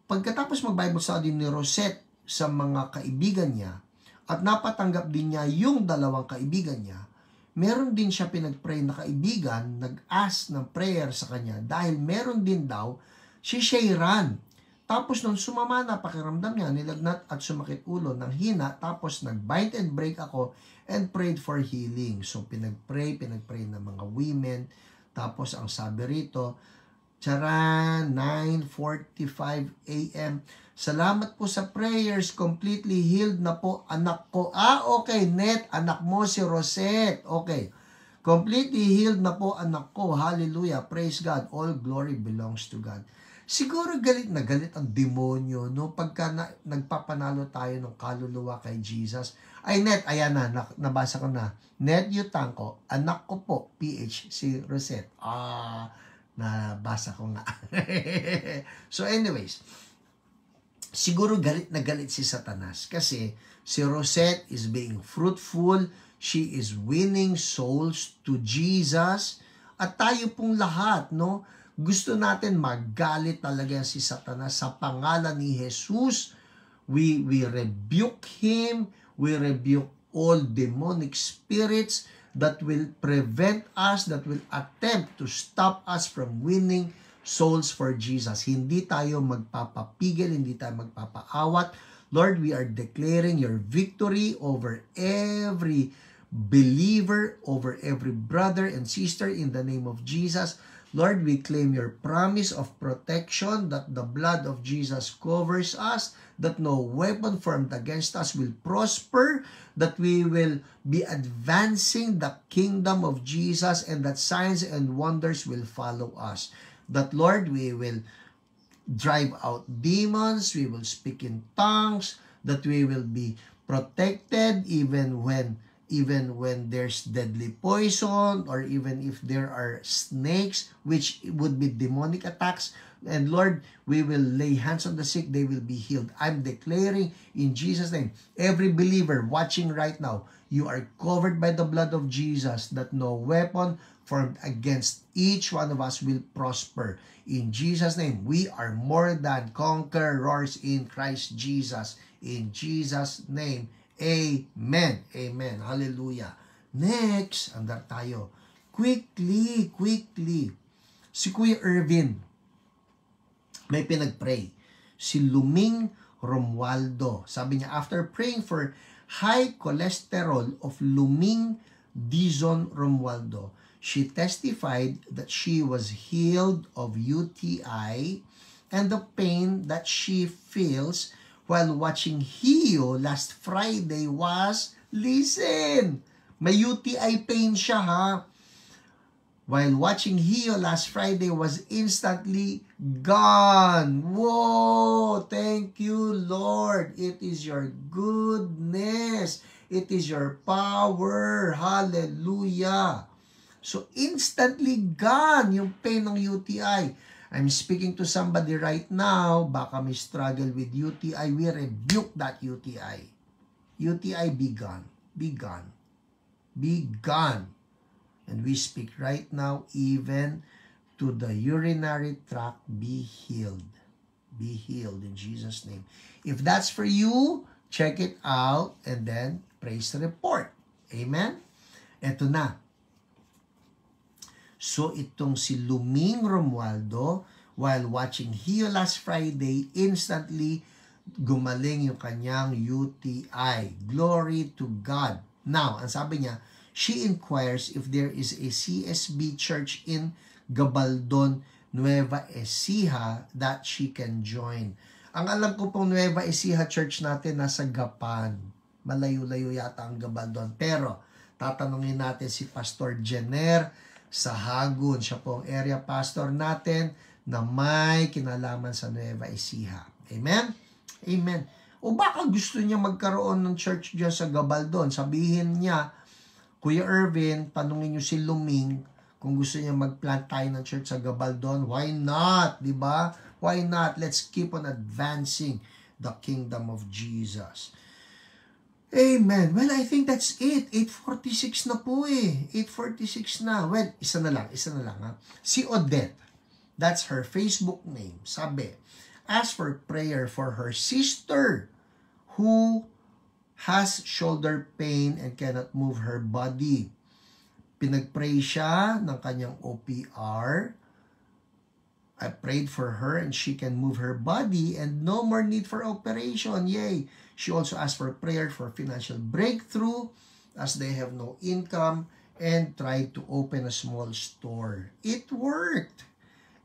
Pagkatapos mag-Bible study ni Rosette sa mga kaibigan niya, at napatanggap din niya yung dalawang kaibigan niya, meron din siya pinag-pray na kaibigan, nag-ask ng prayer sa kanya dahil meron din daw si Shayran. Tapos nung sumama na pakiramdam niya, nilagnat at sumakit ulo ng hina, tapos nag-bind and break ako and prayed for healing. So pinag-pray ng mga women. Tapos ang sabi rito, Charan, 9:45 a.m. Salamat po sa prayers. Completely healed na po anak ko. Okay, Net. Anak mo si Rosette. Okay. Completely healed na po anak ko. Hallelujah. Praise God. All glory belongs to God. Siguro galit na galit ang demonyo, no? Pagka nagpapanalo tayo ng kaluluwa kay Jesus. Ay, Net. Ayan na. Nabasa ko na. Net Yutanco. Anak ko po. PH si Rosette. Nabasa ko nga. So anyways, siguro galit na galit si Satanas kasi si Rosette is being fruitful, she is winning souls to Jesus, at tayo pong lahat, no, gusto natin magalit talaga si Satanas sa pangalan ni Jesus. We rebuke him, we rebuke all demonic spirits that will prevent us, that will attempt to stop us from winning souls for Jesus. Hindi tayo magpapapigil, hindi tayo magpapaawat. Lord, we are declaring your victory over every believer, over every brother and sister in the name of Jesus. Lord, we claim your promise of protection that the blood of Jesus covers us, that no weapon formed against us will prosper, that we will be advancing the kingdom of Jesus, and that signs and wonders will follow us. That, Lord, we will drive out demons, we will speak in tongues, that we will be protected even when there's deadly poison, or even if there are snakes, which would be demonic attacks. And Lord, we will lay hands on the sick, they will be healed. I'm declaring in Jesus' name, every believer watching right now, you are covered by the blood of Jesus, that no weapon formed against each one of us will prosper. In Jesus' name, we are more than conquerors in Christ Jesus. In Jesus' name, amen. Amen. Hallelujah. Next, andar tayo. Quickly. Si Kuya Irvin, may pinag-pray. Si Luming Romualdo. Sabi niya, after praying for high cholesterol of Luming Dizon Romualdo, she testified that she was healed of UTI, and the pain that she feels while watching Hio last Friday was, listen, may UTI pain siya ha. While watching Hio last Friday was instantly gone. Whoa! Thank you, Lord. It is your goodness. It is your power. Hallelujah. So, instantly gone yung pain ng UTI. I'm speaking to somebody right now, baka may struggle with UTI. We rebuke that UTI. UTI, be gone. Be gone. Be gone. And we speak right now, even to the urinary tract, be healed. be healed in Jesus' name. If that's for you, check it out and then praise the report. Amen? Eto na. So itong si Luming Romualdo, while watching Hio last Friday, instantly gumaling yung kanyang UTI. Glory to God. Now, ang sabi niya, she inquires if there is a CSB church in Gabaldon, Nueva Ecija that she can join. Ang alam ko pong Nueva Ecija church natin nasa Gapan. Malayo-layo yata ang Gabaldon. Pero, tatanungin natin si Pastor Jenner sa Hagun. Siya po ang area pastor natin na may kinalaman sa Nueva Ecija. Amen? Amen. O baka gusto niya magkaroon ng church dyan sa Gabaldon. Sabihin niya, Kuya Irvin, tanungin niyo si Luming kung gusto niya mag-plant tayo ng church sa Gabaldon. Why not? Diba? Why not? Let's keep on advancing the kingdom of Jesus. Amen. Well, I think that's it. 8:46 na po eh. 8:46 na. Well, isa na lang ha. Si Odette, that's her Facebook name. Sabi, ask for prayer for her sister who has shoulder pain and cannot move her body. Pinag-pray siya ng kanyang OPR. I prayed for her and she can move her body and no more need for operation. Yay! She also asked for prayer for financial breakthrough as they have no income and tried to open a small store. It worked!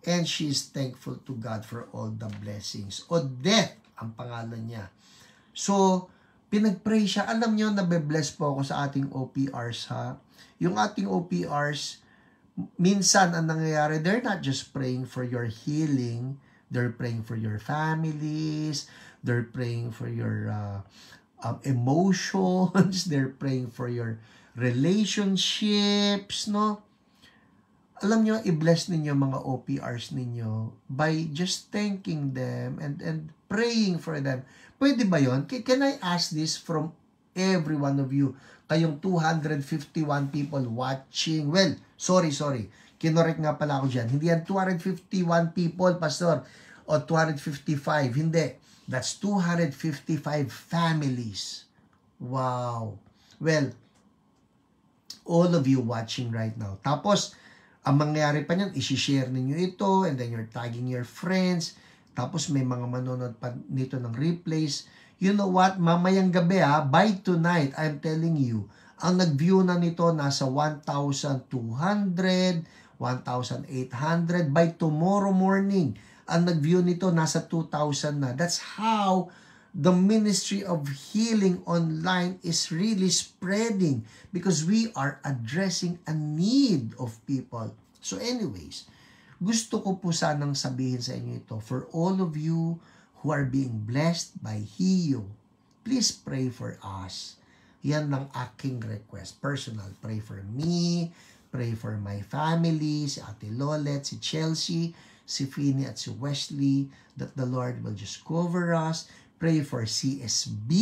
And she is thankful to God for all the blessings. Odette ang pangalan niya. So, pinag-pray siya. Alam niyo, nabe-bless po ako sa ating OPRs ha. Yung ating OPRs, minsan ang nangyayari, they're not just praying for your healing, they're praying for your families, they're praying for your emotions, they're praying for your relationships, no? Alam nyo, i-bless ninyo mga OPRs ninyo by just thanking them and praying for them. Pwede ba yun? Can I ask this from every one of you? Kayong 251 people watching. Well, sorry. Kinorek nga pala ako dyan. Hindi yan 251 people, Pastor, o 255. Hindi. That's 255 families. Wow. Well, all of you watching right now. Tapos, ang mangyayari pa niyan, isi-share ninyo ito, and then you're tagging your friends, tapos may mga manonood pa nito ng replays. You know what? Mamayang gabi by tonight, I'm telling you, ang nag-view na nito nasa 1,200, 1,800. By tomorrow morning, ang nag-view nito nasa 2,000 na. That's how the ministry of healing online is really spreading because we are addressing a need of people. So anyways, gusto ko po sanang sabihin sa inyo ito, for all of you who are being blessed by Hio, please pray for us. Yan lang aking request. Personal, pray for me, pray for my family, si Ate Lolet, si Chelsea, si Finny at si Wesley, that the Lord will just cover us. Pray for CSB,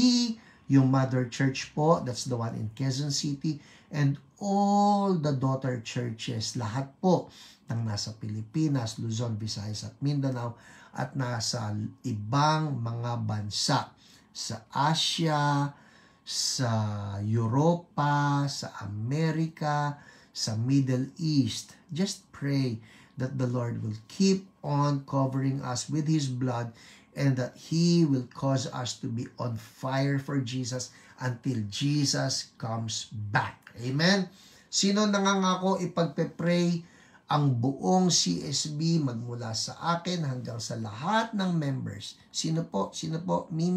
yung mother church po, that's the one in Quezon City, and all the daughter churches, lahat po ng nasa Pilipinas, Luzon, Visayas at Mindanao, at nasa ibang mga bansa, sa Asia, sa Europa, sa Amerika, sa Middle East. Just pray that the Lord will keep on covering us with His blood and that He will cause us to be on fire for Jesus until Jesus comes back. Amen? Sino nangangako ipagpe-pray ang buong CSB magmula sa akin hanggang sa lahat ng members? Sino po? Sino po? Me.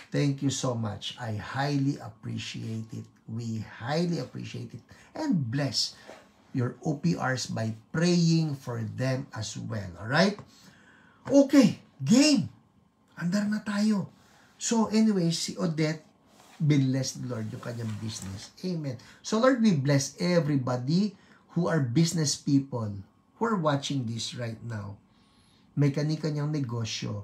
Thank you so much. I highly appreciate it. We highly appreciate it. And bless your OPRs by praying for them as well. Alright? Okay. Game. Andar na tayo. So anyway, si Odette, bless the Lord yung kanyang business. Amen. So Lord, we bless everybody who are business people who are watching this right now. May kani-kanyang negosyo.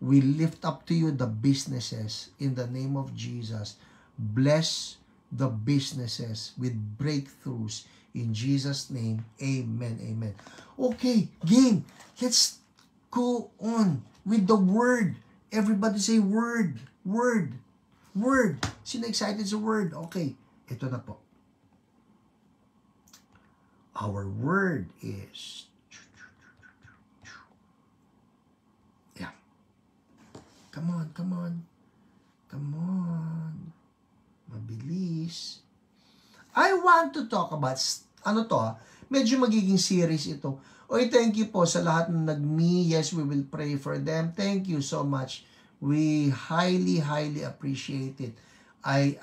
We lift up to you the businesses in the name of Jesus. Bless the businesses with breakthroughs in Jesus' name. Amen. Amen. Okay, game. Let's Go on with the word. Everybody say word, word, word. Sino excited sa word? Okay, ito na po. Our word is, yeah. Come on, come on. Come on. Mabilis. I want to talk about, ano to medyo magiging series ito. Oy, thank you po sa lahat na nag-me. Yes, we will pray for them. Thank you so much. We highly, highly appreciate it. I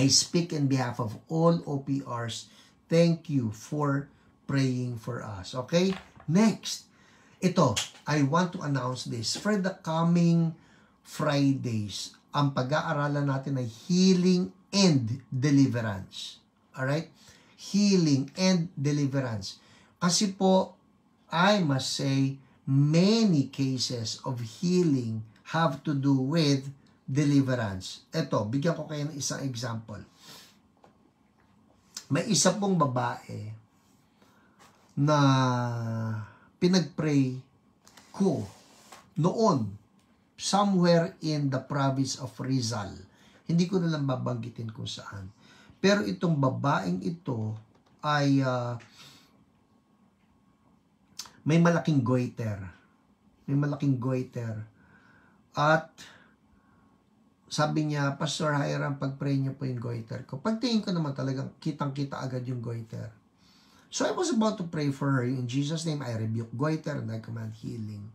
speak in behalf of all OPRs. Thank you for praying for us. Okay? Next. Ito, I want to announce this. For the coming Fridays, ang pag-aaralan natin ay healing and deliverance. Alright? Healing and deliverance. Kasi po, I must say, many cases of healing have to do with deliverance. Ito, bigyan ko kayo ng isang example. May isa pong babae na pinag-pray ko noon somewhere in the province of Rizal. Hindi ko na lang babanggitin kung saan. Pero itong babaeng ito ay may malaking goiter. May malaking goiter. At sabi niya, Pastor Hiram, pag-pray niyo po yung goiter ko. Pagtingin ko naman talagang kitang-kita agad yung goiter. So I was about to pray for her. In Jesus' name, I rebuke goiter and I command healing.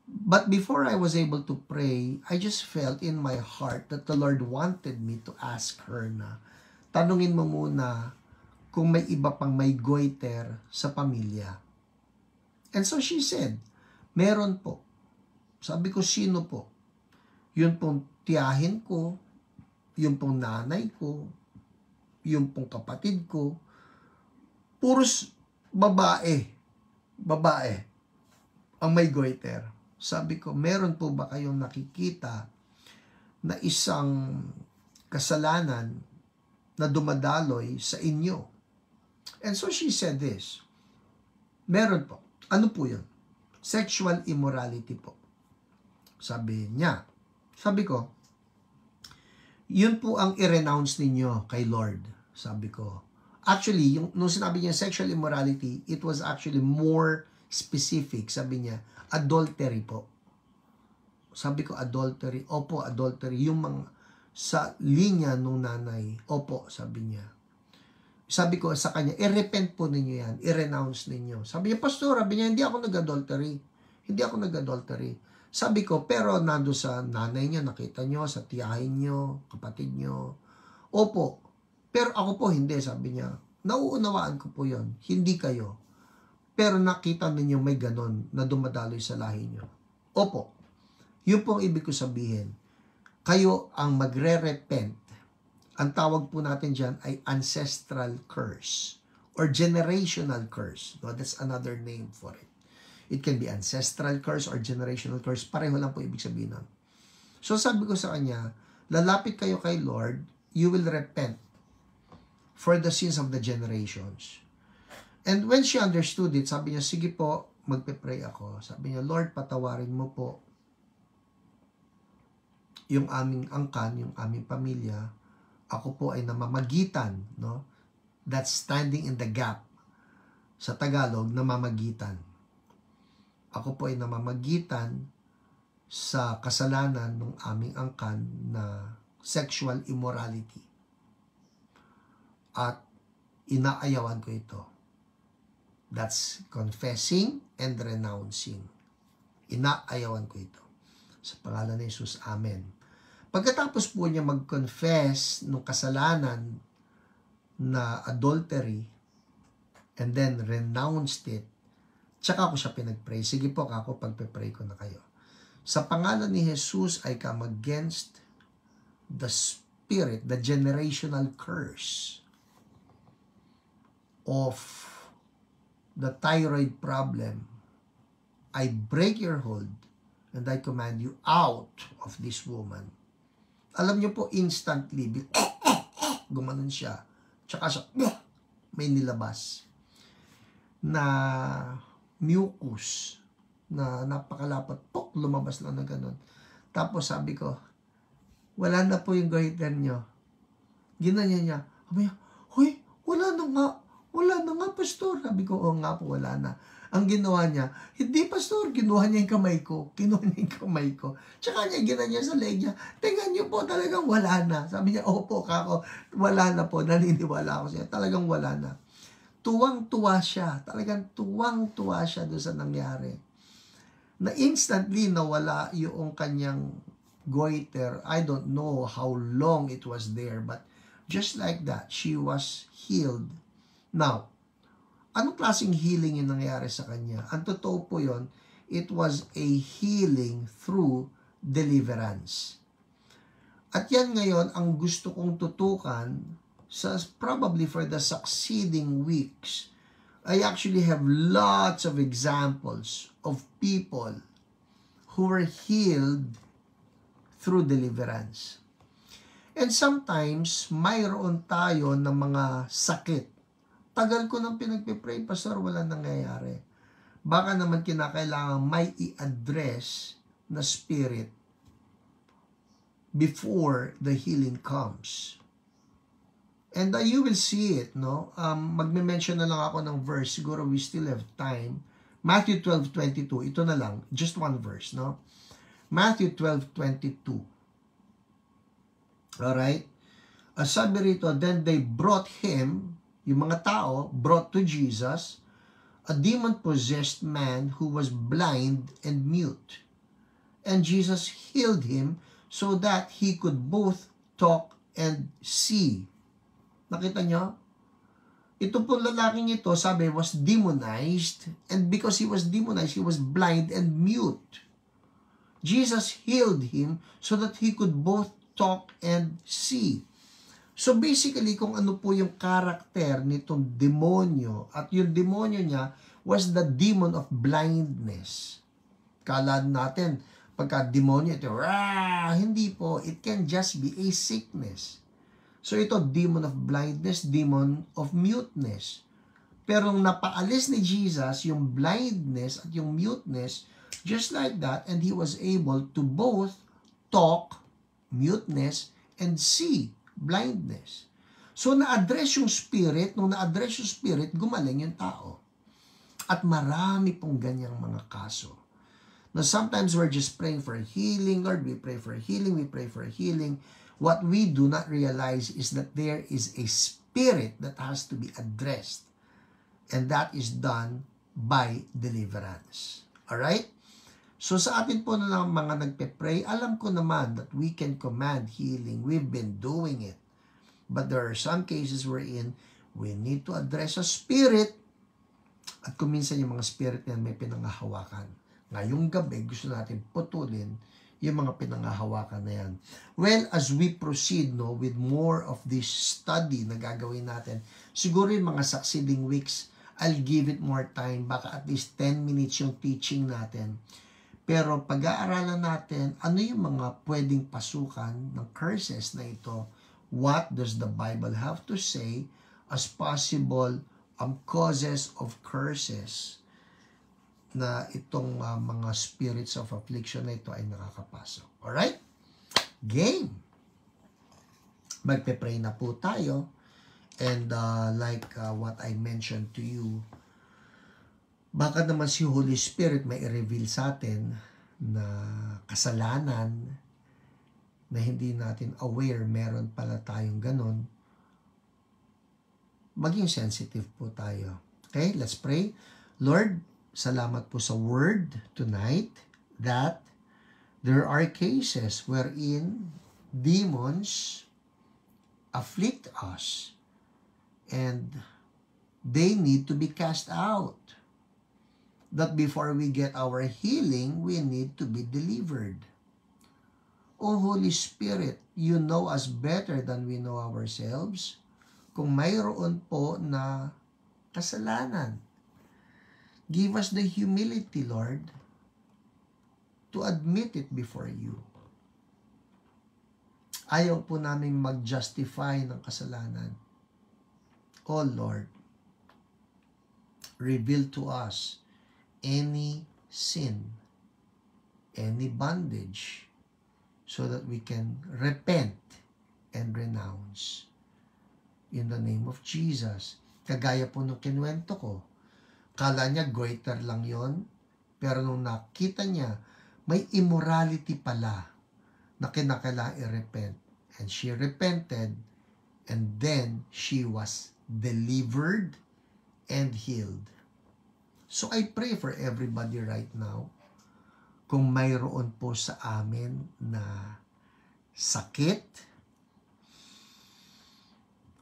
But before I was able to pray, I just felt in my heart that the Lord wanted me to ask her na, tanungin mo muna kung may iba pang may goiter sa pamilya. And so she said, meron po. Sabi ko, sino po? Yun pong tiyahin ko, yun pong nanay ko, yun pong kapatid ko, puros babae. Babae ang may goiter. Sabi ko, meron po ba kayong nakikita na isang kasalanan na dumadaloy sa inyo? And so she said this, meron po. Ano po yun? Sexual immorality po. Sabi niya. Sabi ko, yun po ang i-renounce ninyo kay Lord. Sabi ko. Actually, nung sinabi niya sexual immorality, it was actually more specific. Sabi niya, adultery po. Sabi ko, adultery. Opo, adultery. Yung mga sa linya nung nanay. Opo, sabi niya. Sabi ko sa kanya, i-repent po ninyo yan. I-renounce ninyo. Sabi niya, Pastor, sabi niya, hindi ako nag-adultery. Hindi ako nag-adultery. Sabi ko, pero nando sa nanay niyo, nakita niyo, sa tiyahin niyo, kapatid niyo. Opo. Pero ako po hindi, sabi niya. Nauunawaan ko po yon. Hindi kayo. Pero nakita ninyo may ganon na dumadaloy sa lahi niyo. Opo. Yun po ang ibig ko sabihin. Kayo ang magre-repent. Ang tawag po natin dyan ay ancestral curse or generational curse. No, that's another name for it. It can be ancestral curse or generational curse. Pareho lang po ibig sabihin nun. So sabi ko sa kanya, lalapit kayo kay Lord, you will repent for the sins of the generations. And when she understood it, sabi niya, sige po, magpe-pray ako. Sabi niya, Lord, patawarin mo po yung aming angkan, yung aming pamilya. Ako po ay namamagitan, no? That's standing in the gap. Sa Tagalog, namamagitan. Ako po ay namamagitan sa kasalanan ng aming angkan na sexual immorality. At inaayawan ko ito. That's confessing and renouncing. Inaayawan ko ito. Sa pangalan ni Jesus, Amen. Pagkatapos po niya mag-confess ng kasalanan na adultery and then renounced it, tsaka ko siya pinag-pray. Sige po, ako pagpe-pray ko na kayo. Sa pangalan ni Jesus, I come against the spirit, the generational curse of the thyroid problem. I break your hold and I command you out of this woman. Alam niyo po, instantly, gumanon siya. Tsaka siya, may nilabas. Na mucus na napakalapot. Pok, lumabas lang na ganun. Tapos sabi ko, wala na po yung goiter nyo. Ginanya niya. Sabi niya, hoy, wala na nga, pastor. Sabi ko, oo nga po, wala na. Ang ginawa niya, hindi pastor, kinuha niya yung kamay ko. Tsaka niya, ginanya sa leg niya, tingnan niyo po, talagang wala na. Sabi niya, opo, kako, wala na po, naniniwala ako siya. Talagang wala na. Tuwang-tuwa siya. Talagang tuwang-tuwa siya doon sa nangyari. Na instantly nawala yung kanyang goiter. I don't know how long it was there, but just like that, she was healed. Now, anong klaseng healing yung nangyari sa kanya? Ang totoo po yun, it was a healing through deliverance. At yan ngayon, ang gusto kong tutukan, probably for the succeeding weeks, I actually have lots of examples of people who were healed through deliverance. And sometimes, mayroon tayo ng mga sakit. Tagal ko nang pinagpipray, pastor, wala nangyayari. Baka naman kinakailangan may i-address na spirit before the healing comes. And you will see it, no? Magme-mention na lang ako ng verse, siguro we still have time. Matthew 12:22, ito na lang, just one verse, no? Matthew 12:22. Alright? Sabi rito, then they brought him, yung mga tao, brought to Jesus, a demon-possessed man who was blind and mute. And Jesus healed him so that he could both talk and see. Nakita nyo? Ito po lalaking ito, sabi, was demonized. And because he was demonized, he was blind and mute. Jesus healed him so that he could both talk and see. So basically, kung ano po yung karakter nitong demonyo, at yung demonyo niya was the demon of blindness. Kala natin, pagka demonyo, ito, hindi po, it can just be a sickness. So ito, demon of blindness, demon of muteness. Pero napaalis ni Jesus yung blindness at yung muteness, just like that, and he was able to both talk, muteness, and see, blindness. So na-address yung spirit, nung na-address yung spirit, gumaling yung tao. At marami pong ganyang mga kaso. Now sometimes we're just praying for healing, Lord, we pray for healing, we pray for healing. What we do not realize is that there is a spirit that has to be addressed. And that is done by deliverance. Alright? So sa atin po na mga nagpe-pray, alam ko naman that we can command healing. We've been doing it. But there are some cases wherein we need to address a spirit at kung minsan yung mga spirit yan may pinangahawakan. Ngayong gabi, gusto natin putulin yung mga pinangahawakan na yan. Well, as we proceed with more of this study na gagawin natin, siguro yung mga succeeding weeks, I'll give it more time, baka at least 10 minutes yung teaching natin. Pero pag-aaralan natin, ano yung mga pwedeng pasukan ng curses na ito? What does the Bible have to say as possible causes of curses na itong mga spirits of affliction na ito ay nakakapasok? Alright? Game! Magpe-pray na po tayo. And like what I mentioned to you, baka naman si Holy Spirit may i-reveal sa atin na kasalanan na hindi natin aware meron pala tayong ganon. Maging sensitive po tayo. Okay, let's pray. Lord, salamat po sa word tonight that there are cases wherein demons afflict us and they need to be cast out. That before we get our healing, we need to be delivered. O Holy Spirit, you know us better than we know ourselves. Kung mayroon po na kasalanan, give us the humility, Lord, to admit it before you. Ayaw po namin mag-justify ng kasalanan. O Lord, reveal to us any sin, any bondage, so that we can repent and renounce. In the name of Jesus. Kagaya po nung kinuwento ko, kala niya goiter lang yon, pero nung nakita niya, may immorality pala na kinakailangan i-repent. And she repented, and then she was delivered and healed. So I pray for everybody right now, kung mayroon po sa amin na sakit,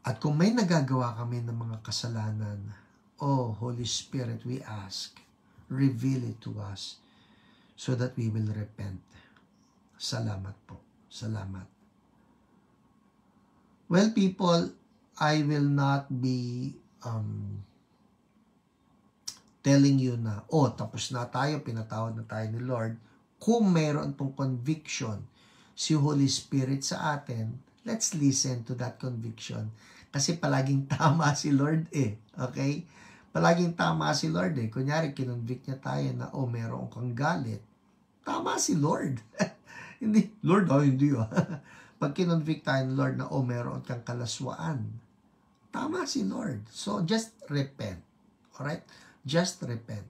at kung may nagagawa kami ng mga kasalanan, oh Holy Spirit, we ask, reveal it to us so that we will repent. Salamat po. Salamat. Well, people, I will not be telling you na, oh, tapos na tayo, pinatawad na tayo ni Lord. Kung mayroon pong conviction si Holy Spirit sa atin, let's listen to that conviction. Kasi palaging tama si Lord Okay? Palaging tama si Lord Kunyari, kinonvict niya tayo na, oh, meron kang galit. Tama si Lord. Hindi, Lord, hindi Pag kinonvict tayo ni Lord na, oh, meron kang kalaswaan. Tama si Lord. So, just repent. Alright? Just repent.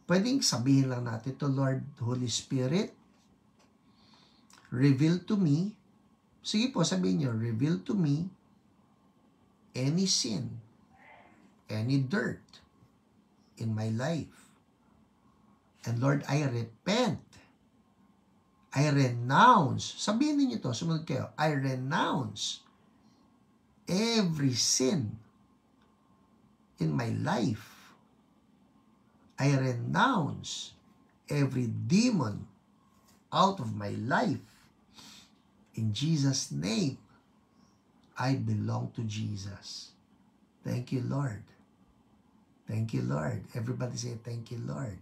Pwedeng sabihin lang natin to Lord, Holy Spirit, reveal to me. Sige po, sabihin niyo, reveal to me any sin, any dirt in my life. And Lord, I repent. I renounce. Sabihin niyo to, sumunod kayo. I renounce every sin in my life. I renounce every demon out of my life. In Jesus' name, I belong to Jesus. Thank you, Lord. Thank you, Lord. Everybody say, thank you, Lord.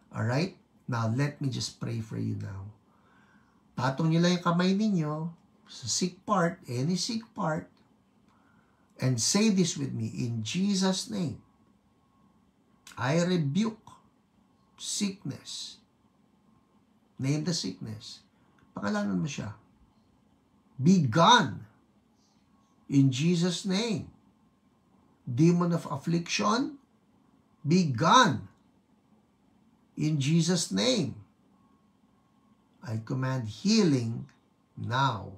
All right? Now, let me just pray for you now. Patong nyo lang yung kamay ninyo sa sick part, any sick part, and say this with me, in Jesus' name, I rebuke sickness. Name the sickness. Pangalanan mo siya. Be gone. In Jesus' name. Demon of affliction, be gone. In Jesus' name. I command healing now.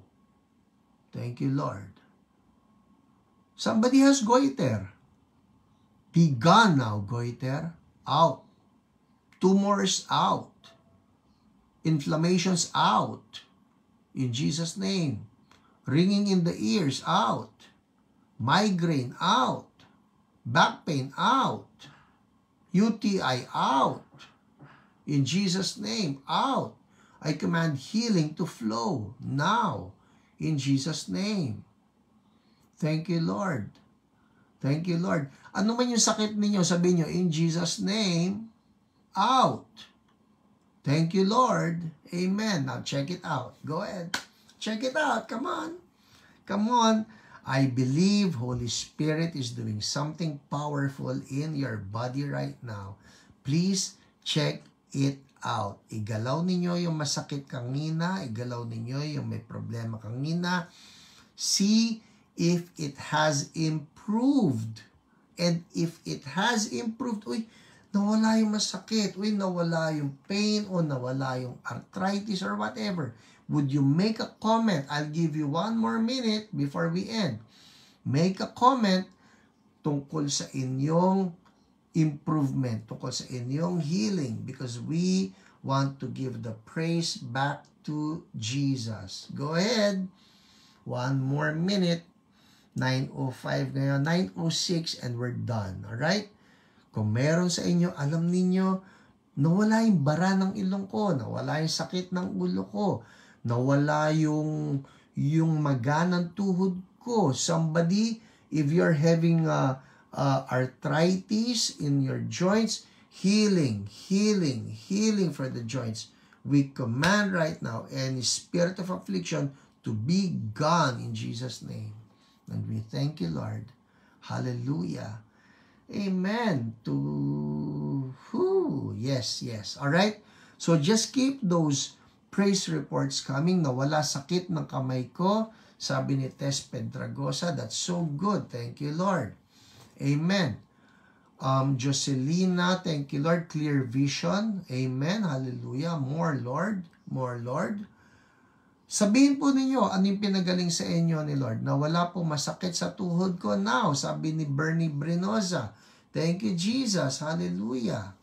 Thank you, Lord. Somebody has goiter. Be gone now, goiter. Out. Tumors out. Inflammations out. In Jesus' name. Ringing in the ears out. Migraine out. Back pain out. UTI out. In Jesus' name, out. I command healing to flow now. In Jesus' name. Thank you, Lord. Thank you, Lord. Ano man yung sakit ninyo, sabihin nyo, in Jesus' name, out. Thank you, Lord. Amen. Now, check it out. Go ahead. Check it out. Come on. Come on. I believe Holy Spirit is doing something powerful in your body right now. Please check it out. Igalaw ninyo yung masakit kanina. Igalaw ninyo yung may problema kanina. See if it has improved. And if it has improved, uy, nawala yung masakit, uy, nawala yung pain, o nawala yung arthritis or whatever. Would you make a comment? I'll give you 1 more minute before we end. Make a comment tungkol sa inyong improvement, tungkol sa inyong healing, because we want to give the praise back to Jesus. Go ahead. 1 more minute. 9:05 ngayon, 9:06, and we're done. Alright? Kung meron sa inyo, alam ninyo, nawala yung bara ng ilong ko, nawala yung sakit ng ulo ko, nawala yung maganang tuhod ko. Somebody, if you're having arthritis in your joints, healing for the joints. We command right now any spirit of affliction to be gone in Jesus' name. And we thank you, Lord. Hallelujah. Amen. Yes. All right? So just keep those praise reports coming. Nawala sakit ng kamay ko. Sabi ni Tess Pedragosa, that's so good. Thank you, Lord. Amen. Jocelina, thank you, Lord. Clear vision. Amen. Hallelujah. More, Lord. More, Lord. Sabihin po ninyo, ano yung pinagaling sa inyo ni Lord? Na wala po masakit sa tuhod ko now. Sabi ni Bernie Brinoza. Thank you, Jesus. Hallelujah.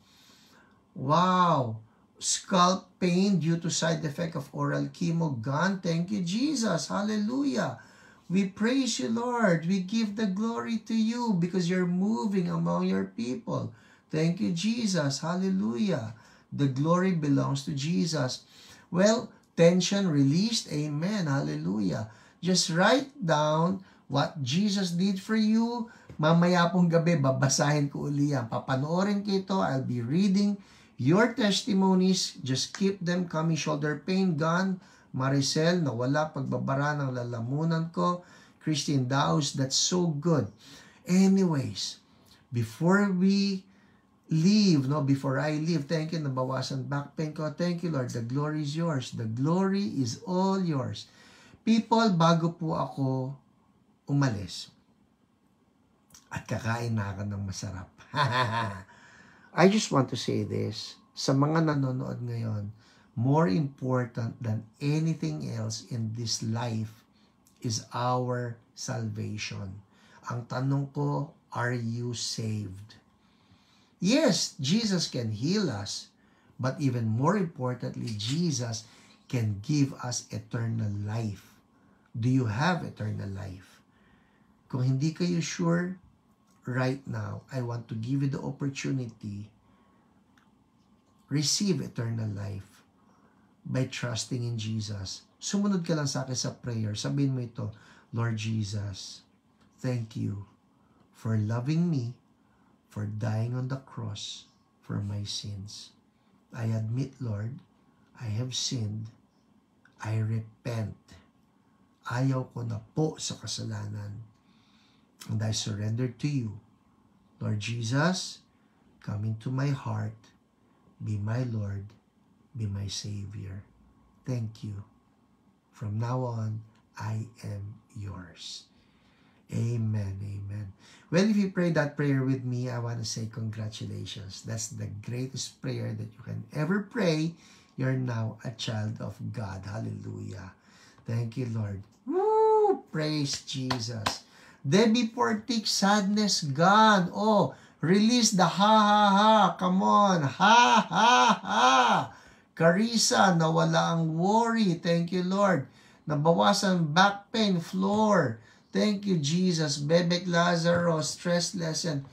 Wow. Scalp pain due to side effect of oral chemo gone. Thank you, Jesus. Hallelujah. We praise you, Lord. We give the glory to you because you're moving among your people. Thank you, Jesus. Hallelujah. The glory belongs to Jesus. Well, tension released. Amen. Hallelujah. Just write down what Jesus did for you. Mamaya pong gabi, babasahin ko uli yan. Papanoorin ko ito. I'll be reading your testimonies. Just keep them coming. Shoulder pain gone. Maricel, nawala pagbabara ng lalamunan ko. Christine Daus, that's so good. Anyways, before we leave, before I leave, thank you, nabawasan back pain ko. Thank you, Lord. The glory is yours. The glory is all yours. People, bago po ako umalis, at kakain na ako ng masarap. I just want to say this, sa mga nanonood ngayon, more important than anything else in this life is our salvation. Ang tanong ko, are you saved? Yes, Jesus can heal us, but even more importantly, Jesus can give us eternal life. Do you have eternal life? Kung hindi kayo sure, right now, I want to give you the opportunity. Receive eternal life by trusting in Jesus. Sumunod ka lang sa akin sa prayer. Sabihin mo ito, Lord Jesus, thank you for loving me, for dying on the cross for my sins. I admit, Lord, I have sinned. I repent. Ayaw ko na po sa kasalanan. And I surrender to you. Lord Jesus, come into my heart. Be my Lord. Be my Savior. Thank you. From now on, I am yours. Amen. Amen. Well, if you pray that prayer with me, I want to say congratulations. That's the greatest prayer that you can ever pray. You're now a child of God. Hallelujah. Thank you, Lord. Woo! Praise Jesus. Debbie Portik, sadness gone. Oh, release the ha. Come on. Ha. Carissa, nawala ang worry. Thank you, Lord. Nabawasan back pain, floor. Thank you, Jesus. Bebek Lazaro, stress lesson.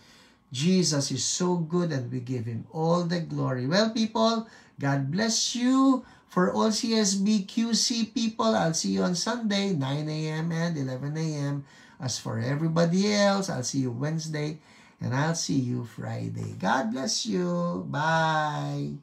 Jesus is so good and we give Him all the glory. Well, people, God bless you. For all CSB QC people, I'll see you on Sunday, 9 a.m. and 11 a.m. As for everybody else, I'll see you Wednesday and I'll see you Friday. God bless you. Bye.